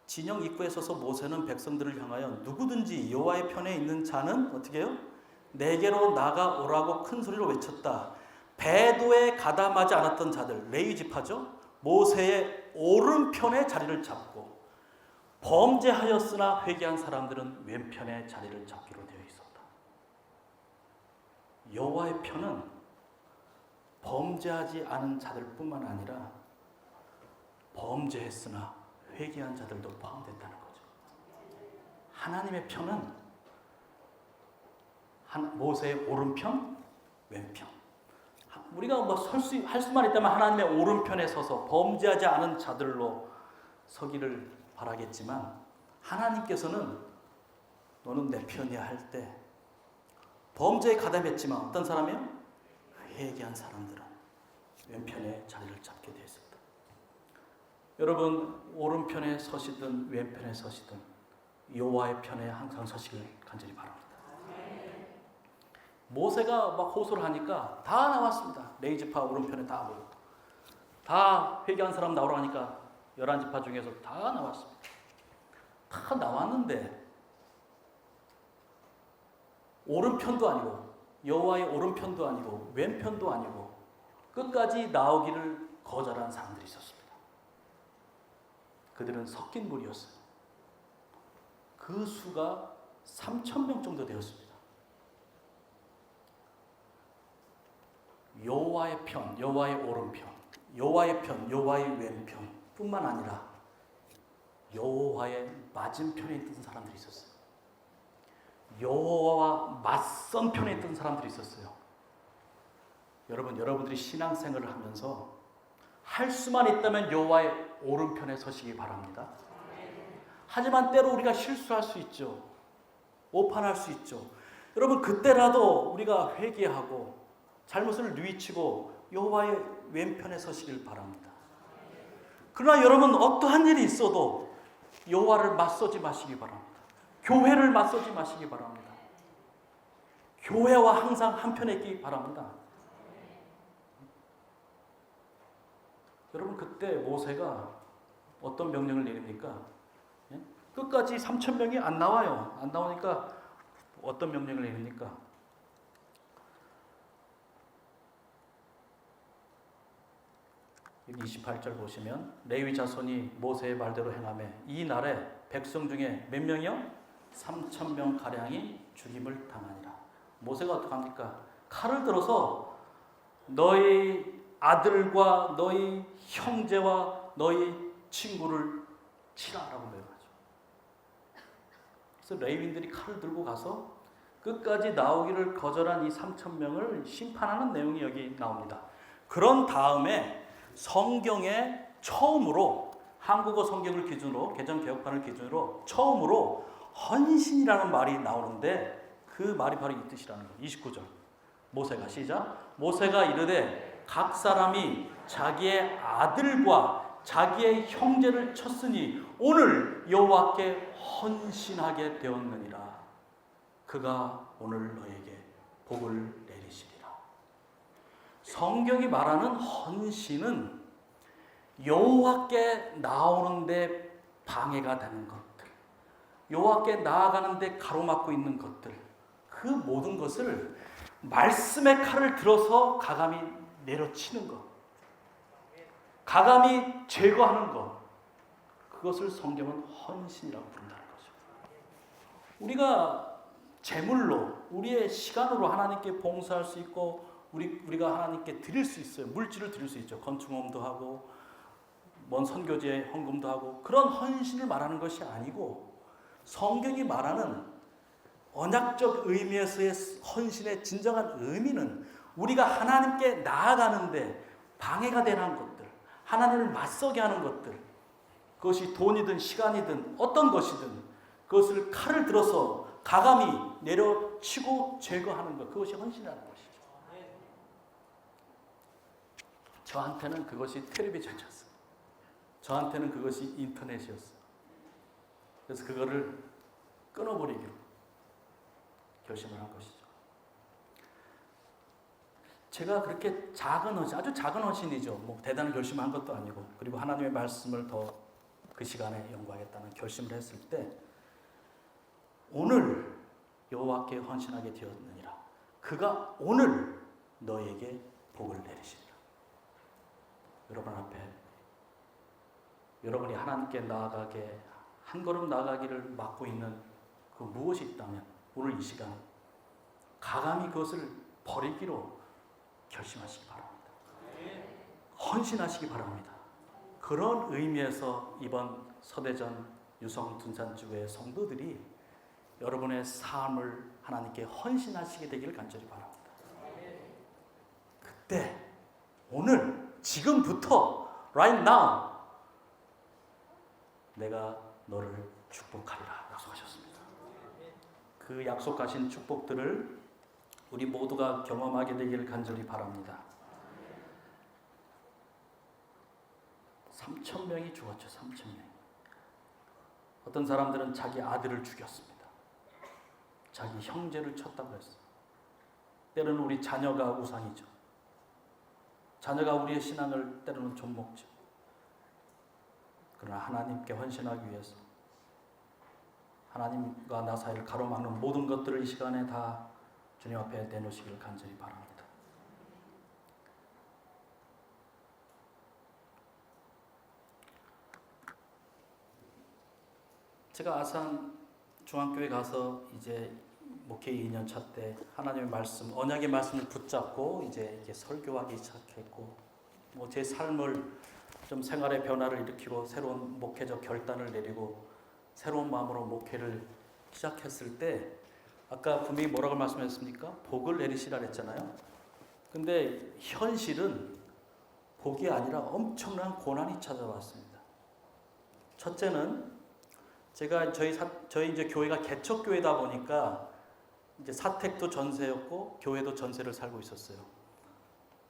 [SPEAKER 1] 진영 입구에 서서 모세는 백성들을 향하여 누구든지 여호와의 편에 있는 자는 어떻게 해요? 내게로 나가오라고 큰 소리로 외쳤다. 배도에 가담하지 않았던 자들, 레위 지파죠, 모세의 오른편에 자리를 잡고 범죄하였으나 회개한 사람들은 왼편에 자리를 잡기로 되어 있었다. 여호와의 편은 범죄하지 않은 자들뿐만 아니라 범죄했으나 회개한 자들도 포함됐다는 거죠. 하나님의 편은 모세의 오른편, 왼편. 우리가 할 수만 있다면 하나님의 오른편에 서서 범죄하지 않은 자들로 서기를 바라겠지만, 하나님께서는 너는 내 편이야 할 때 범죄에 가담했지만 어떤 사람이요? 회개한 사람들은 왼편에 자리를 잡게 되어 있었다. 여러분, 오른편에 서시든 왼편에 서시든 여호와의 편에 항상 서시길 간절히 바랍니다. 모세가 막 호소를 하니까 다 나왔습니다. 레위 지파 오른편에 다 모였고, 다 회개한 사람 나오라 하니까 11지파 중에서 다 나왔습니다. 다 나왔는데 오른편도 아니고 여호와의 오른편도 아니고 왼편도 아니고 끝까지 나오기를 거절한 사람들이 있었습니다. 그들은 섞인 무리였어요. 그 수가 3,000명 정도 되었습니다. 여호와의 편, 여호와의 오른편, 여호와의 편, 여호와의 왼편 뿐만 아니라 여호와의 맞은편에 있던 사람들이 있었어요. 여호와와 맞선 편에 있던 사람들이 있었어요. 여러분들이 신앙생활을 하면서 할 수만 있다면 여호와의 오른편에 서시기 바랍니다. 하지만 때로 우리가 실수할 수 있죠. 오판할 수 있죠. 여러분 그때라도 우리가 회개하고 잘못을 뉘우치고 여호와의 왼편에 서시길 바랍니다. 그러나 여러분 어떠한 일이 있어도 여호와를 맞서지 마시기 바랍니다. 교회를 맞서지 마시기 바랍니다. 교회와 항상 한편에 있기 바랍니다. 여러분 그때 모세가 어떤 명령을 내립니까? 예? 끝까지 3,000명이 안 나와요. 안 나오니까 어떤 명령을 내립니까? 여기 28절 보시면 레위 자손이 모세의 말대로 행하며 이 날에 백성 중에 몇 명이요? 3,000명 가량이 죽임을 당하니라. 모세가 어떻게 합니까? 칼을 들어서 너희 아들과 너희 형제와 너희 친구를 치라라고 명하죠. 그래서 레위인들이 칼을 들고 가서 끝까지 나오기를 거절한 이 3,000명을 심판하는 내용이 여기 나옵니다. 그런 다음에 성경에 처음으로 한국어 성경을 기준으로 개정개혁판을 기준으로 처음으로 헌신이라는 말이 나오는데 그 말이 바로 이 뜻이라는 거예요. 29절 모세가 시작 모세가 이르되 각 사람이 자기의 아들과 자기의 형제를 쳤으니 오늘 여호와께 헌신하게 되었느니라. 그가 오늘 너에게 복을 내리시리라. 성경이 말하는 헌신은 여호와께 나오는데 방해가 되는 것들, 여호와께 나아가는데 가로막고 있는 것들, 그 모든 것을 말씀의 칼을 들어서 가감히 내려치는 것, 가감히 제거하는 것, 그것을 성경은 헌신이라고 부른다는 거죠. 우리가 제물로, 우리의 시간으로 하나님께 봉사할 수 있고 우리가 하나님께 드릴 수 있어요. 물질을 드릴 수 있죠. 건축원도 하고 먼 선교지에 헌금도 하고 그런 헌신을 말하는 것이 아니고 성경이 말하는 언약적 의미에서의 헌신의 진정한 의미는 우리가 하나님께 나아가는데 방해가 되는 것들, 하나님을 맞서게 하는 것들, 그것이 돈이든 시간이든 어떤 것이든 그것을 칼을 들어서 가감히 내려치고 제거하는 것, 그것이 헌신이라는 것이죠. 저한테는 그것이 텔레비전이었어요. 저한테는 그것이 인터넷이었어요. 그래서 그거를 끊어버리기로 결심을 한 것이죠. 제가 그렇게 작은 헌신, 아주 작은 헌신이죠. 뭐 대단한 결심을 한 것도 아니고, 그리고 하나님의 말씀을 더 그 시간에 연구하겠다는 결심을 했을 때 오늘 여호와께 헌신하게 되었느니라. 그가 오늘 너에게 복을 내리시리라. 여러분 앞에 여러분이 하나님께 나아가게 한 걸음 나아가기를 막고 있는 그 무엇이 있다면 오늘 이 시간 가감히 그것을 버리기로 결심하시기 바랍니다. 헌신하시기 바랍니다. 그런 의미에서 이번 서대전 유성 둔산주의 성도들이 여러분의 삶을 하나님께 헌신하시게 되기를 간절히 바랍니다. 그때 오늘 지금부터 right now 내가 너를 축복하리라 약속하셨습니다. 그 약속하신 축복들을 우리 모두가 경험하게 되기를 간절히 바랍니다. 3,000명이 죽었죠. 3,000명. 어떤 사람들은 자기 아들을 죽였습니다. 자기 형제를 쳤다고 했어요. 때로는 우리 자녀가 우상이죠. 자녀가 우리의 신앙을 때로는 좀먹죠. 그러나 하나님께 헌신하기 위해서 하나님과 나 사이를 가로막는 모든 것들을 이 시간에 다 주님 앞에 내놓으시길 간절히 바랍니다. 제가 아산 중앙교회 가서 이제 목회 2년 차 때 하나님의 말씀, 언약의 말씀을 붙잡고 이제 이렇게 설교하기 시작했고, 뭐 제 삶을 좀 생활의 변화를 일으키고 새로운 목회적 결단을 내리고 새로운 마음으로 목회를 시작했을 때, 아까 분명히 뭐라고 말씀하셨습니까? 복을 내리시라 그랬잖아요. 근데 현실은 복이 아니라 엄청난 고난이 찾아왔습니다. 첫째는 제가 저희 이제 교회가 개척교회다 보니까 이제 사택도 전세였고 교회도 전세를 살고 있었어요.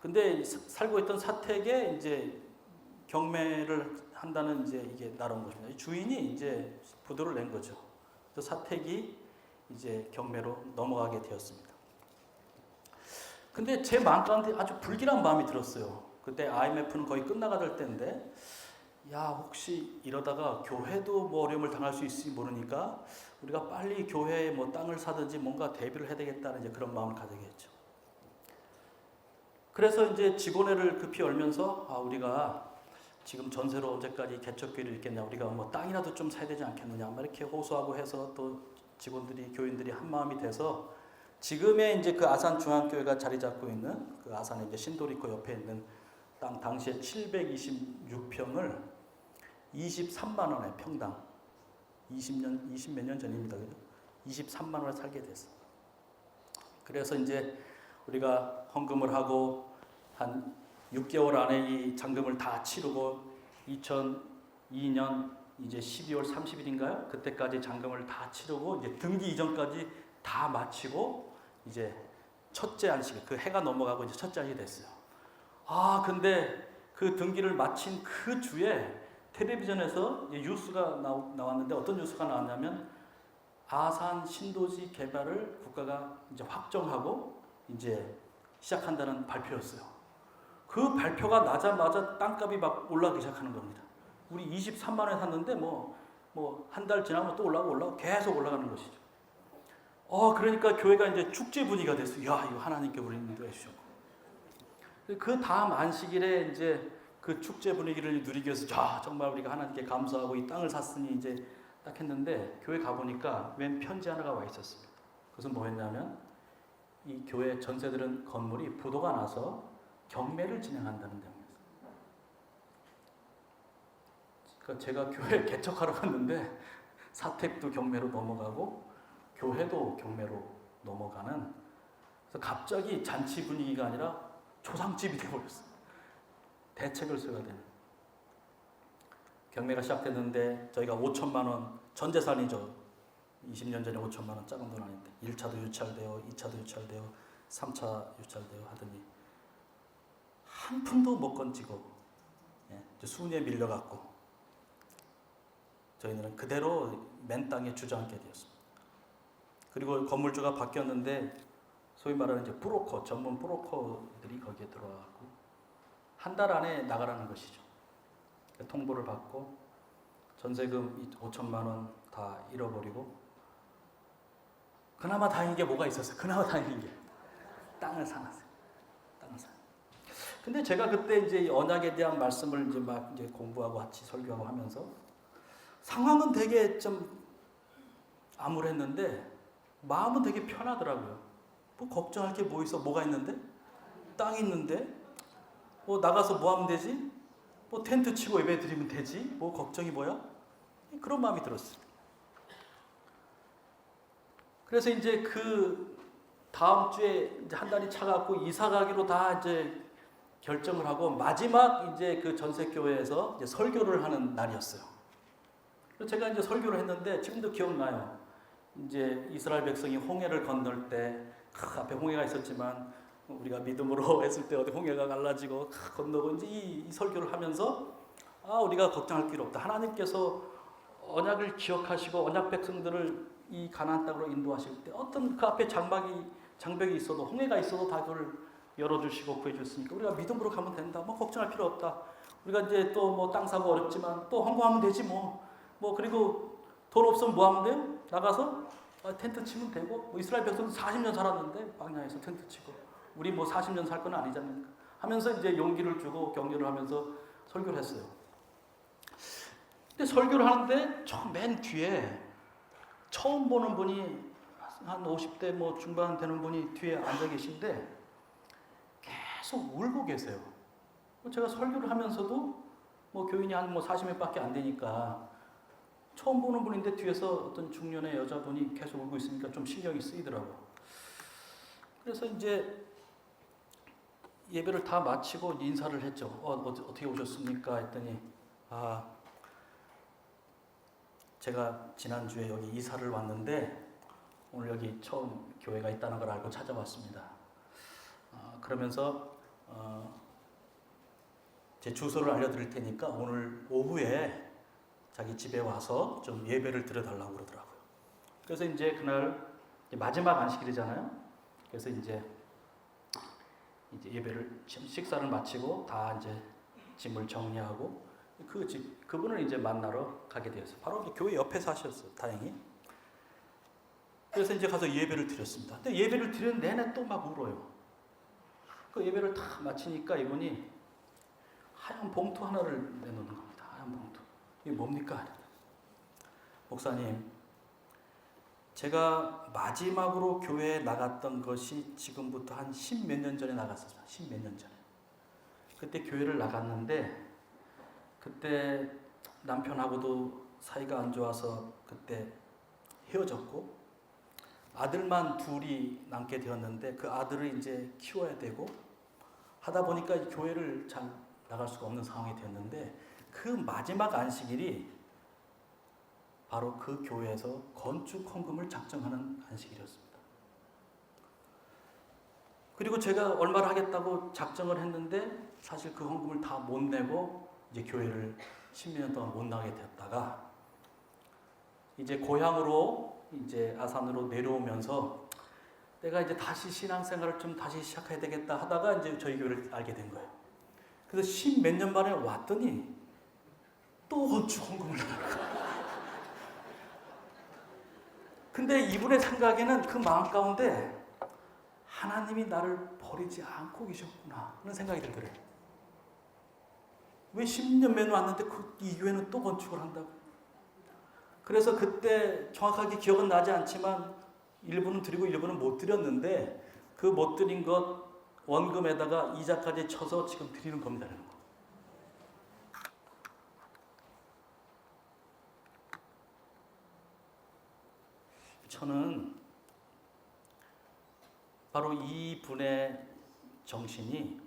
[SPEAKER 1] 근데 살고 있던 사택에 이제 경매를 한다는 이제 이게 날아온 것입니다. 주인이 이제 부도를 낸 거죠. 그래서 사택이 이제 경매로 넘어가게 되었습니다. 근데 제 마음 가운데 아주 불길한 마음이 들었어요. 그때 IMF는 거의 끝나가던 때인데, 야, 혹시 이러다가 교회도 뭐 어려움을 당할 수 있을지 모르니까 우리가 빨리 교회에 뭐 땅을 사든지 뭔가 대비를 해야 되겠다는 이제 그런 마음을 가지게 했죠. 그래서 이제 직원회를 급히 열면서, 우리가 지금 전세로 언제까지 개척교회를 있겠냐, 우리가 뭐 땅이라도 좀 사야 되지 않겠느냐, 막 이렇게 호소하고 해서 또 직원들이, 교인들이 한 마음이 돼서 지금의 이제 그 아산 중앙교회가 자리 잡고 있는 그 아산의 이제 신도리코 옆에 있는 땅, 당시에 726평을 23만 원에 평당, 20몇 년 전입니다. 그죠? 23만 원에 살게 됐어. 그래서 이제 우리가 헌금을 하고 한 6개월 안에 이 잔금을 다 치르고 2002년 이제 12월 30일인가요? 그때까지 잔금을 다 치르고 이제 등기 이전까지 다 마치고 이제 첫째 안식, 그 해가 넘어가고 이제 첫째 안식이 됐어요. 근데 그 등기를 마친 그 주에 텔레비전에서 뉴스가 나왔는데, 어떤 뉴스가 나왔냐면 아산 신도시 개발을 국가가 이제 확정하고 이제 시작한다는 발표였어요. 그 발표가 나자마자 땅값이 막 올라가기 시작하는 겁니다. 우리 23만 원에 샀는데 뭐 한 달 지나면 또 올라가고 계속 올라가는 것이죠. 그러니까 교회가 이제 축제 분위기가 됐어요. 야, 이거 하나님께 우리 인도해 주셨고. 그 다음 안식일에 이제 그 축제 분위기를 누리기 위해서, 정말 우리가 하나님께 감사하고 이 땅을 샀으니 이제 딱 했는데, 교회 가보니까 웬 편지 하나가 와 있었습니다. 그것은 뭐였냐면, 이 교회 전세들은 건물이 부도가 나서 경매를 진행한다는 내용이었어요. 그러니까 제가 교회 개척하러 갔는데 사택도 경매로 넘어가고 교회도 경매로 넘어가는, 그래서 갑자기 잔치 분위기가 아니라 초상집이 되어버렸어요. 대책을 써야 되는. 경매가 시작됐는데 저희가 5천만 원, 전 재산이죠. 20년 전에 5천만 원 작은 돈 아닌데 1차도 유찰되어 2차도 유찰되어 3차 유찰되어 하더니 한 푼도 못 건지고 순위에 밀려갖고 저희는 그대로 맨 땅에 주저앉게 되었습니다. 그리고 건물주가 바뀌었는데 소위 말하는 이제 브로커, 전문 브로커들이 거기에 들어와갖고 한 달 안에 나가라는 것이죠. 통보를 받고 전세금 5천만 원 다 잃어버리고, 그나마 다행인 게 뭐가 있었어요. 그나마 다행인 게 땅을 사놨어요. 땅을 사. 근데 제가 그때 이제 언약에 대한 말씀을 이제 막 이제 공부하고 같이 설교하고 하면서 상황은 되게 좀 암울했는데 마음은 되게 편하더라고요. 뭐 걱정할 게 뭐 있어? 뭐가 있는데? 땅 있는데? 뭐 나가서 뭐 하면 되지? 뭐 텐트 치고 예배 드리면 되지? 뭐 걱정이 뭐야? 그런 마음이 들었어요. 그래서 이제 그 다음 주에 이제 한 달이 차갖고 이사 가기로 다 이제 결정을 하고 마지막 이제 그 전세교회에서 이제 설교를 하는 날이었어요. 그래서 제가 이제 설교를 했는데 지금도 기억나요. 이제 이스라엘 백성이 홍해를 건널 때 앞에 홍해가 있었지만 우리가 믿음으로 했을 때 어디 홍해가 갈라지고 건너고 이제 이 설교를 하면서 우리가 걱정할 필요 없다. 하나님께서 언약을 기억하시고 언약 백성들을 이 가나안 땅으로 인도하실 때 어떤 그 앞에 장벽이 있어도 홍해가 있어도 다 그걸 열어주시고 구해주셨으니까 우리가 믿음으로 가면 된다. 뭐 걱정할 필요 없다. 우리가 이제 또 뭐 땅 사고 어렵지만 또 헌금하면 되지 뭐 그리고 돈 없으면 뭐 하면 돼요? 나가서 텐트 치면 되고, 뭐 이스라엘 백성도 40년 살았는데 광야에서 텐트 치고, 우리 뭐 40년 살 건 아니잖아요. 하면서 이제 용기를 주고 격려를 하면서 설교를 했어요. 근데 설교를 하는데 저 맨 뒤에 처음 보는 분이 한 50대 뭐 중반 되는 분이 뒤에 앉아 계신데 계속 울고 계세요. 제가 설교를 하면서도 뭐 교인이 한 뭐 40명밖에 안 되니까 처음 보는 분인데 뒤에서 어떤 중년의 여자분이 계속 울고 있으니까 좀 신경이 쓰이더라고. 그래서 이제 예배를 다 마치고 인사를 했죠. 어떻게 오셨습니까? 했더니 제가 지난주에 여기 이사를 왔는데 오늘 여기 처음 교회가 있다는 걸 알고 찾아왔습니다. 그러면서 제 주소를 알려드릴 테니까 오늘 오후에 자기 집에 와서 좀 예배를 드려달라고 그러더라고요. 그래서 이제 그날 마지막 안식일이잖아요. 그래서 이제 예배를 식사를 마치고 다 이제 짐을 정리하고 그분을 이제 만나러 가게 되었어요. 바로 교회 옆에 사셨어요. 다행히. 그래서 이제 가서 예배를 드렸습니다. 근데 예배를 드리는 내내 또 막 울어요. 그 예배를 다 마치니까 이분이 하얀 봉투 하나를 내놓는 겁니다. 하얀 봉투. 이게 뭡니까? 목사님, 제가 마지막으로 교회에 나갔던 것이 지금부터 한 10몇 년 전에 나갔었어요. 10몇 년 전에. 그때 교회를 나갔는데 그때 남편하고도 사이가 안 좋아서 그때 헤어졌고 아들만 둘이 남게 되었는데 그 아들을 이제 키워야 되고 하다 보니까 교회를 잘 나갈 수가 없는 상황이 되었는데 그 마지막 안식일이 바로 그 교회에서 건축 헌금을 작정하는 안식일이었습니다. 그리고 제가 얼마를 하겠다고 작정을 했는데 사실 그 헌금을 다 못 내고 이제 교회를 10년 동안 못 나가게 되었다가 이제 고향으로 이제 아산으로 내려오면서 내가 이제 다시 신앙생활을 좀 다시 시작해야 되겠다 하다가 이제 저희 교회를 알게 된 거예요. 그래서 10몇 년 만에 왔더니 또 건축 헌금을 나가요. 근데 이분의 생각에는 그 마음 가운데 하나님이 나를 버리지 않고 계셨구나 하는 생각이 들더래요. 왜 10년 만에 왔는데 이 교회는 또 건축을 한다고? 그래서 그때 정확하게 기억은 나지 않지만 일부는 드리고 일부는 못 드렸는데 그 못 드린 것 원금에다가 이자까지 쳐서 지금 드리는 겁니다. 저는 바로 이 분의 정신이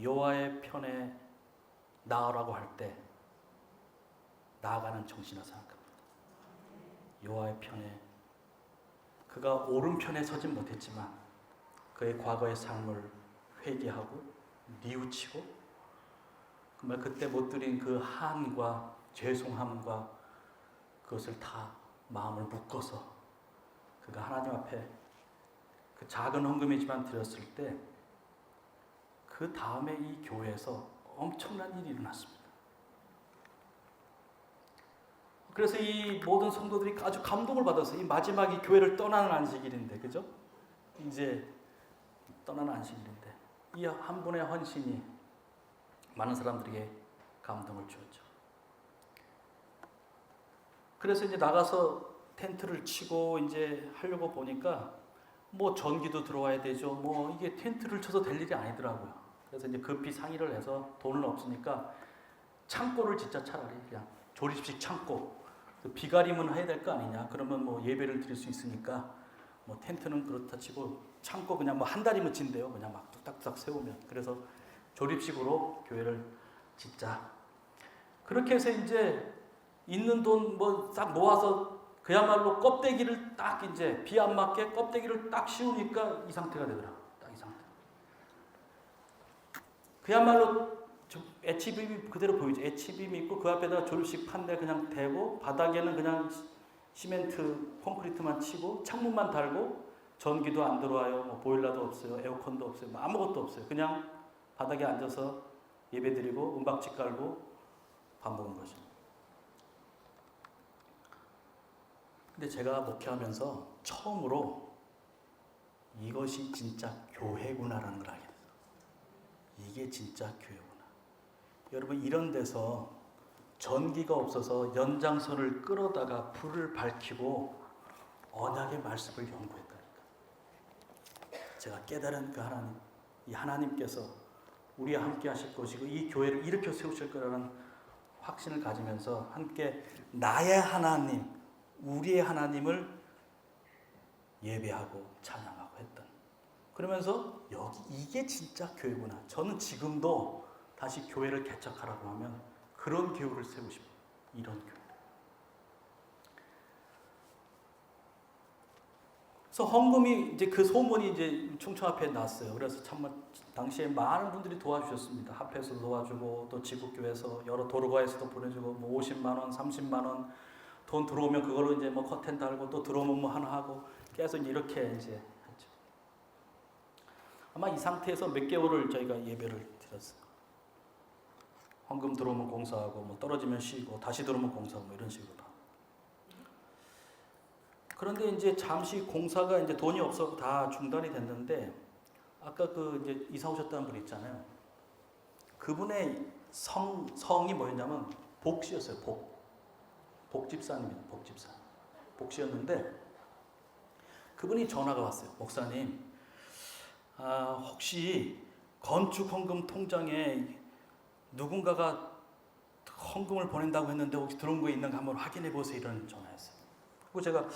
[SPEAKER 1] 여호와의 편에 나아라고 할 때 나아가는 정신이라고 생각합니다. 여호와의 편에 그가 오른편에 서진 못했지만 그의 과거의 삶을 회개하고 뉘우치고 정말 그때 못 드린 그 한과 죄송함과 그것을 다 마음을 묶어서 그가 하나님 앞에 그 작은 헌금이지만 드렸을 때 그 다음에 이 교회에서 엄청난 일이 일어났습니다. 그래서 이 모든 성도들이 아주 감동을 받았어요. 이 마지막이 교회를 떠나는 안식일인데, 그죠? 이제 떠나는 안식일인데 이 한 분의 헌신이 많은 사람들에게 감동을 주었죠. 그래서 이제 나가서 텐트를 치고 이제 하려고 보니까 뭐 전기도 들어와야 되죠. 뭐 이게 텐트를 쳐서 될 일이 아니더라고요. 그래서 이제 급히 상의를 해서 돈은 없으니까 창고를 진짜 차라리 그냥 조립식 창고. 비가림은 해야 될 거 아니냐. 그러면 뭐 예배를 드릴 수 있으니까 뭐 텐트는 그렇다 치고 창고 그냥 뭐 한 달이면 진대요. 그냥 막 뚝딱뚝딱 세우면. 그래서 조립식으로 교회를 짓자. 그렇게 해서 이제 있는 돈 뭐 싹 모아서 그야말로 껍데기를 딱 이제 비 안 맞게 껍데기를 딱 씌우니까 이 상태가 되더라고. 딱 이 상태. 그야말로 HBM 그대로 보이죠. HBM 있고 그 앞에다가 조립식 판넬 그냥 대고 바닥에는 그냥 시멘트 콘크리트만 치고 창문만 달고 전기도 안 들어와요. 뭐 보일러도 없어요. 에어컨도 없어요. 뭐 아무것도 없어요. 그냥 바닥에 앉아서 예배드리고 은박지 깔고 밥 먹은 거죠. 근데 제가 목회하면서 처음으로 이것이 진짜 교회구나라는 걸 알게 됐어요. 이게 진짜 교회구나. 여러분, 이런 데서 전기가 없어서 연장선을 끌어다가 불을 밝히고 언약의 말씀을 연구했다니까. 제가 깨달은 그 하나님, 이 하나님께서 우리와 함께 하실 것이고 이 교회를 일으켜 세우실 거라는 확신을 가지면서 함께 나의 하나님, 우리의 하나님을 예배하고 찬양하고 했던. 그러면서 여기 이게 진짜 교회구나. 저는 지금도 다시 교회를 개척하라고 하면 그런 교회를 세우고 싶어요. 이런 교회. 그래서 헌금이 이제 그 소문이 이제 충청 앞에 났어요. 그래서 정말 당시에 많은 분들이 도와주셨습니다. 합회에서 도와주고 또 지구교회에서 여러 도로가에서도 보내주고 뭐 50만 원, 30만 원 돈 들어오면 그걸로 이제 뭐 커튼 달고 또 들어오면 뭐 하나 하고 계속 이렇게 이제 했죠. 아마 이 상태에서 몇 개월을 저희가 예배를 드렸어요. 헌금 들어오면 공사하고 뭐 떨어지면 쉬고 다시 들어오면 공사하고 뭐 이런 식으로. 그런데 이제 잠시 공사가 이제 돈이 없어서 다 중단이 됐는데 아까 그 이제 이사 오셨다는 분 있잖아요. 그분의 성이 뭐였냐면 복씨였어요. 복집사님이에요. 복집사. 복씨였는데 그분이 전화가 왔어요. 목사님, 혹시 건축 헌금 통장에 누군가가 헌금을 보낸다고 했는데 혹시 들어온 거 있는가 한번 확인해 보세요. 이런 전화였어요. 그리고 제가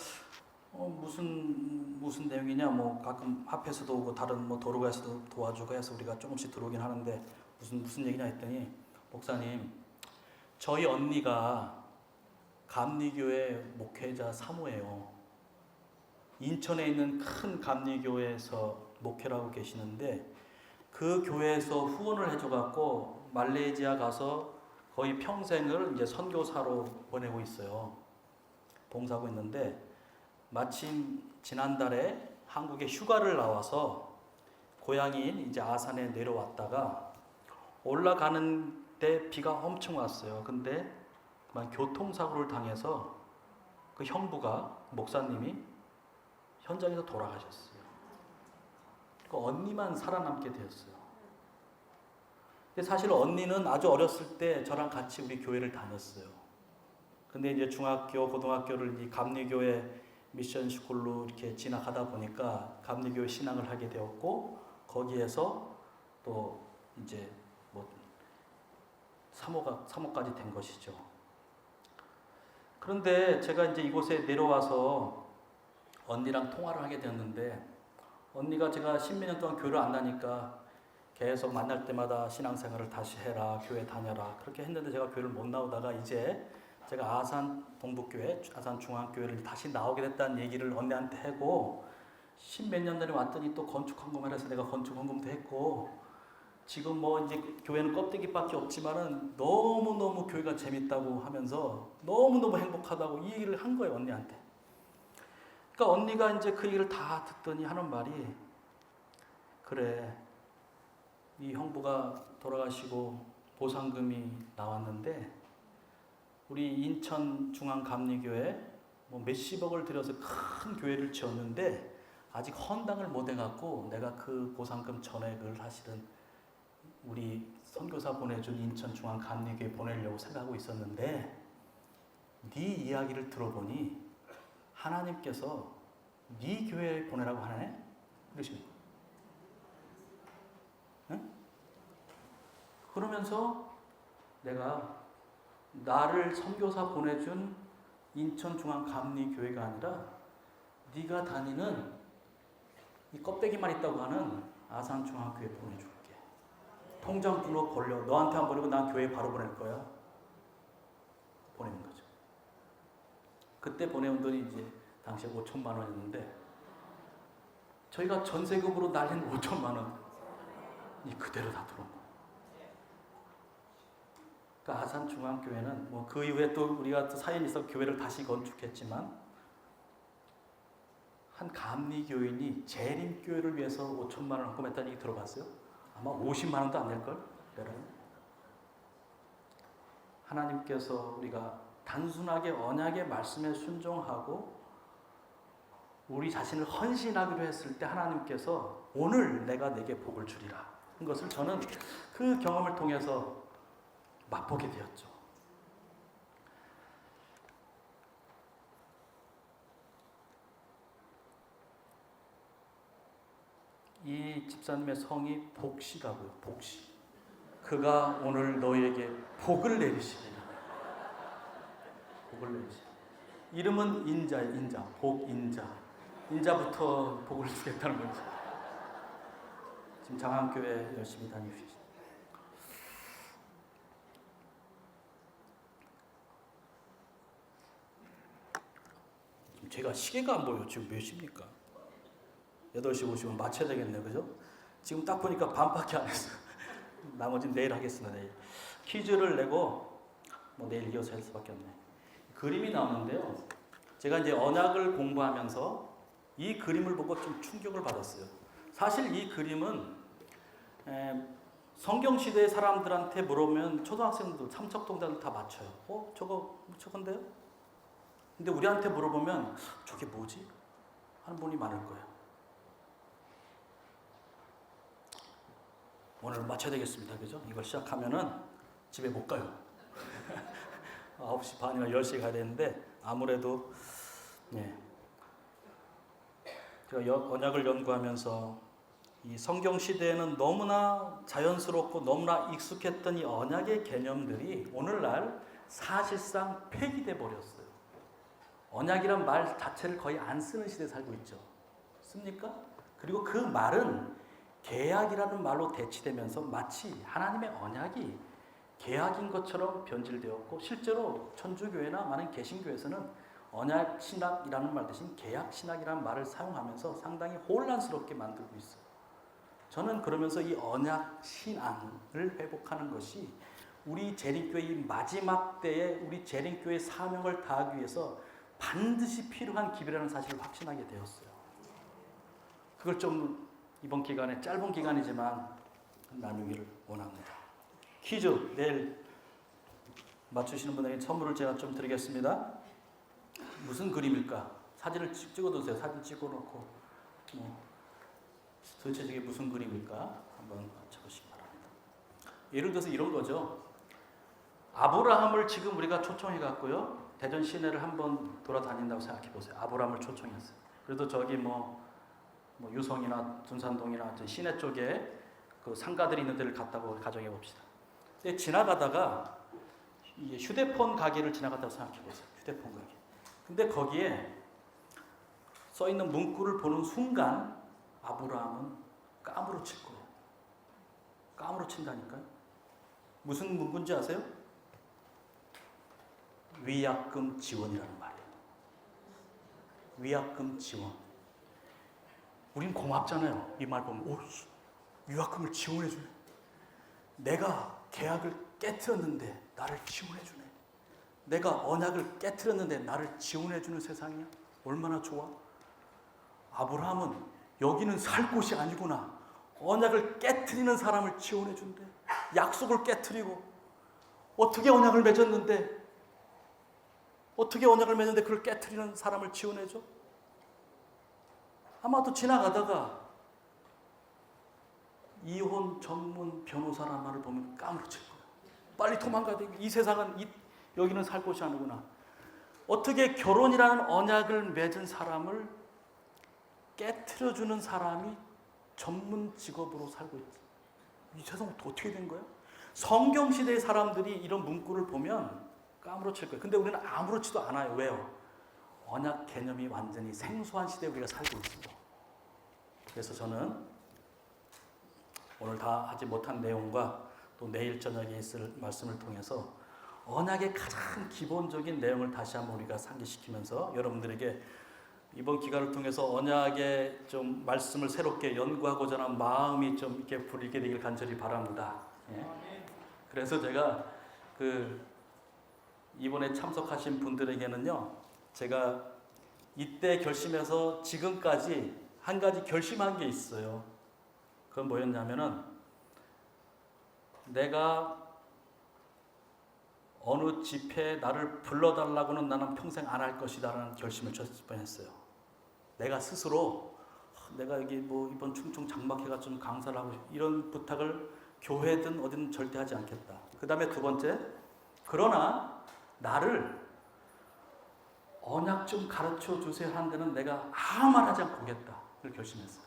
[SPEAKER 1] 무슨 내용이냐, 뭐 가끔 합회에서도 오고 다른 뭐 도로가에서도 도와주고 해서 우리가 조금씩 들어오긴 하는데 무슨 얘기냐 했더니, 목사님, 저희 언니가 감리교회 목회자 사모예요. 인천에 있는 큰 감리교회에서 목회를 하고 계시는데 그 교회에서 후원을 해줘갖고 말레이시아 가서 거의 평생을 이제 선교사로 보내고 있어요. 봉사하고 있는데 마침 지난달에 한국에 휴가를 나와서 고향인 이제 아산에 내려왔다가 올라가는 때 비가 엄청 왔어요. 근데 교통사고를 당해서 그 형부가, 목사님이 현장에서 돌아가셨어요. 그 언니만 살아남게 되었어요. 근데 사실 언니는 아주 어렸을 때 저랑 같이 우리 교회를 다녔어요. 근데 이제 중학교, 고등학교를 이 감리교회 미션 스쿨로 이렇게 진학하다 보니까 감리교회 신앙을 하게 되었고 거기에서 또 이제 뭐 사모까지 된 것이죠. 그런데 제가 이제 이곳에 내려와서 언니랑 통화를 하게 되었는데 언니가 제가 십몇 년 동안 교회를 안 다니까 계속 만날 때마다 신앙생활을 다시 해라, 교회 다녀라 그렇게 했는데 제가 교회를 못 나오다가 이제 제가 아산 동북교회, 아산 중앙교회를 다시 나오게 됐다는 얘기를 언니한테 하고 십몇 년 전에 왔더니 또 건축 헌금을 해서 내가 건축 헌금도 했고 지금 뭐 이제 교회는 껍데기밖에 없지만은 너무너무 교회가 재밌다고 하면서 너무너무 행복하다고 이 얘기를 한 거예요, 언니한테. 그러니까 언니가 이제 그 얘기를 다 듣더니 하는 말이, 그래, 이 형부가 돌아가시고 보상금이 나왔는데 우리 인천 중앙감리교회 뭐 몇십억을 들여서 큰 교회를 지었는데 아직 헌당을 못 해갖고 내가 그 보상금 전액을 사실은 우리 선교사 보내준 인천 중앙감리교회 보내려고 생각하고 있었는데 네 이야기를 들어보니 하나님께서 네 교회에 보내라고 하네? 그러시는 거예요. 응? 그러면서 내가 나를 선교사 보내준 인천중앙감리교회가 아니라 네가 다니는 이 껍데기만 있다고 하는 아산중앙교회 보내줄게. 통장 번호 걸려. 너한테 안 보내고 난 교회 바로 보낼 거야. 보내는 거죠. 그때 보내온 돈이 이제 당시에 5천만 원이었는데 저희가 전세금으로 날린 5천만 원이 그대로 다 들어온 거예요. 그러니까 아산중앙교회는 뭐 그 이후에 또 우리가 또 사연이 있어 교회를 다시 건축했지만 한 감리교인이 재림교회를 위해서 5천만 원 헌금했다는 얘기 들어봤어요? 아마 50만 원도 안 될걸? 여러분, 하나님께서 우리가 단순하게 언약의 말씀에 순종하고 우리 자신을 헌신하기로 했을 때 하나님께서 오늘 내가 내게 복을 주리라. 그것을 저는 그 경험을 통해서 맛보게 되었죠. 이 집사님의 성이 복시라고요. 복시. 그가 오늘 너희에게 복을 내리시리라. 복을 내리시리라. 이름은 인자예요. 인자. 복인자. 인자부터 복을 주겠다는 거지. 지금 장안교회 열심히 다니고 계십니다. 지금 제가 시계가 안 보여요. 지금 몇 시입니까? 8시 50분 맞춰야 되겠네요. 그죠? 지금 딱 보니까 반밖에 안 했어요. 나머지는 내일 하겠습니다. 내일. 퀴즈를 내고 뭐 내일 이어서 할 수밖에 없네. 그림이 나오는데요. 제가 이제 언약을 공부하면서 이 그림을 보고 좀 충격을 받았어요. 사실 이 그림은 성경 시대의 사람들한테 물어보면 초등학생들, 삼척동자들 다 맞춰요. 저건데요? 근데 우리한테 물어보면 저게 뭐지? 하는 분이 많을 거예요. 오늘 맞춰야 되겠습니다. 그죠? 이걸 시작하면은 집에 못 가요. 9시 반이나 10시에 가야 되는데 아무래도 제가 언약을 연구하면서 이 성경 시대에는 너무나 자연스럽고 너무나 익숙했던 이 언약의 개념들이 오늘날 사실상 폐기돼 버렸어요. 언약이란 말 자체를 거의 안 쓰는 시대에 살고 있죠. 씁니까? 그리고 그 말은 계약이라는 말로 대치되면서 마치 하나님의 언약이 계약인 것처럼 변질되었고, 실제로 천주교회나 많은 개신교에서는 언약 신학이라는 말 대신 계약 신학이라는 말을 사용하면서 상당히 혼란스럽게 만들고 있어요. 저는 그러면서 이 언약 신앙을 회복하는 것이 우리 재림교회의 마지막 때에 우리 재림교회의 사명을 다하기 위해서 반드시 필요한 길이라는 사실을 확신하게 되었어요. 그걸 좀 이번 기간에 짧은 기간이지만 나누기를 원합니다. 퀴즈 내일 맞추시는 분에게 선물을 제가 좀 드리겠습니다. 무슨 그림일까? 사진을 찍어두세요. 사진 찍어놓고 도대체 저게 무슨 그림일까? 한번 맞춰보시기 바랍니다. 예를 들어서 이런 거죠. 아브라함을 지금 우리가 초청해갖고요, 대전 시내를 한번 돌아다닌다고 생각해보세요. 아브라함을 초청했어요. 그래도 저기 뭐 유성이나 둔산동이나 시내 쪽에 그 상가들이 있는 데를 갔다고 가정해 봅시다. 근데 지나가다가 휴대폰 가게를 지나갔다고 생각해 보세요. 휴대폰 가게. 근데 거기에 써 있는 문구를 보는 순간 아브라함은 까무러칠 거예요. 까무러친다니까요. 무슨 문구인지 아세요? 위약금 지원이라는 말이에요. 위약금 지원. 우린 고맙잖아요. 이 말 보면 위약금을 지원해주네. 내가 계약을 깨트렸는데 나를 지원해주네. 내가 언약을 깨트렸는데 나를 지원해주는 세상이야. 얼마나 좋아. 아브라함은 여기는 살 곳이 아니구나. 언약을 깨트리는 사람을 지원해준대. 약속을 깨트리고 어떻게 언약을 맺었는데 그걸 깨트리는 사람을 지원해줘? 아마도 지나가다가 이혼 전문 변호사라는 말을 보면 까무러칠 거예요. 빨리 도망가야 돼. 이 세상은 여기는 살 곳이 아니구나. 어떻게 결혼이라는 언약을 맺은 사람을 깨트려주는 사람이 전문 직업으로 살고 있지. 이 세상은 어떻게 된 거야? 성경 시대의 사람들이 이런 문구를 보면 까무러칠 거예요. 근데 우리는 아무렇지도 않아요. 왜요? 언약 개념이 완전히 생소한 시대에 우리가 살고 있습니다. 그래서 저는 오늘 다 하지 못한 내용과 또 내일 저녁에 있을 말씀을 통해서 언약의 가장 기본적인 내용을 다시 한번 우리가 상기시키면서 여러분들에게 이번 기간을 통해서 언약의 좀 말씀을 새롭게 연구하고자 하는 마음이 좀 이렇게 불리게 되길 간절히 바랍니다. 예. 그래서 제가 이번에 참석하신 분들에게는요, 제가 이때 결심해서 지금까지 한 가지 결심한 게 있어요. 그건 뭐였냐면은 내가 어느 집회에 나를 불러달라고는 나는 평생 안 할 것이다 라는 결심을 쳤을 뻔했어요. 내가 스스로 내가 여기 뭐 이번 충청 장막회가 좀 강사를 하고 이런 부탁을 교회든 어디든 절대 하지 않겠다. 그 다음에 두 번째, 그러나 나를 언약 좀 가르쳐 주세요 하는 데는 내가 아무 말 하지 않고 오겠다를 결심했어요.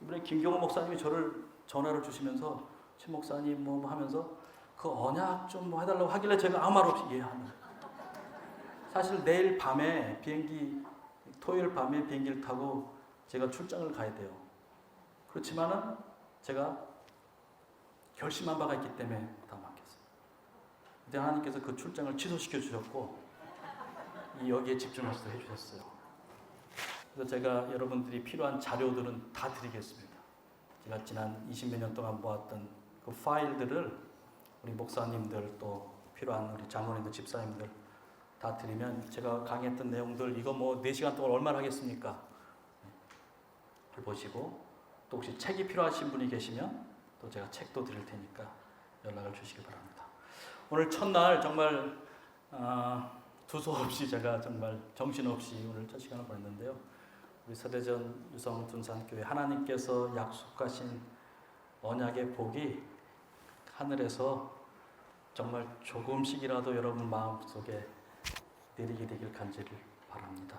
[SPEAKER 1] 이번에 김경호 목사님이 저를 전화를 주시면서 최 목사님 뭐 하면서 그 언약 좀 뭐 해달라고 하길래 제가 아무 말 없이 하는. 사실 내일 밤에 토요일 밤에 비행기를 타고 제가 출장을 가야 돼요. 그렇지만은 제가 결심한 바가 있기 때문에 다 맡겼어요. 근데 하나님께서 그 출장을 취소시켜 주셨고 여기에 집중할 수 해주셨어요. 그래서 제가 여러분들이 필요한 자료들은 다 드리겠습니다. 제가 지난 20몇 년 동안 모았던 그 파일들을 우리 목사님들 또 필요한 우리 장로님들 집사님들 다 드리면 제가 강의했던 내용들 이거 뭐 4시간 동안 얼마나 하겠습니까? 보시고 또 혹시 책이 필요하신 분이 계시면 또 제가 책도 드릴 테니까 연락을 주시기 바랍니다. 오늘 첫날 정말 두서없이 제가 정말 정신없이 오늘 첫 시간을 보냈는데요. 우리 서대전 유성둔산교회 하나님께서 약속하신 언약의 복이 하늘에서 정말 조금씩이라도 여러분 마음속에 내리게 되길 간절히 바랍니다.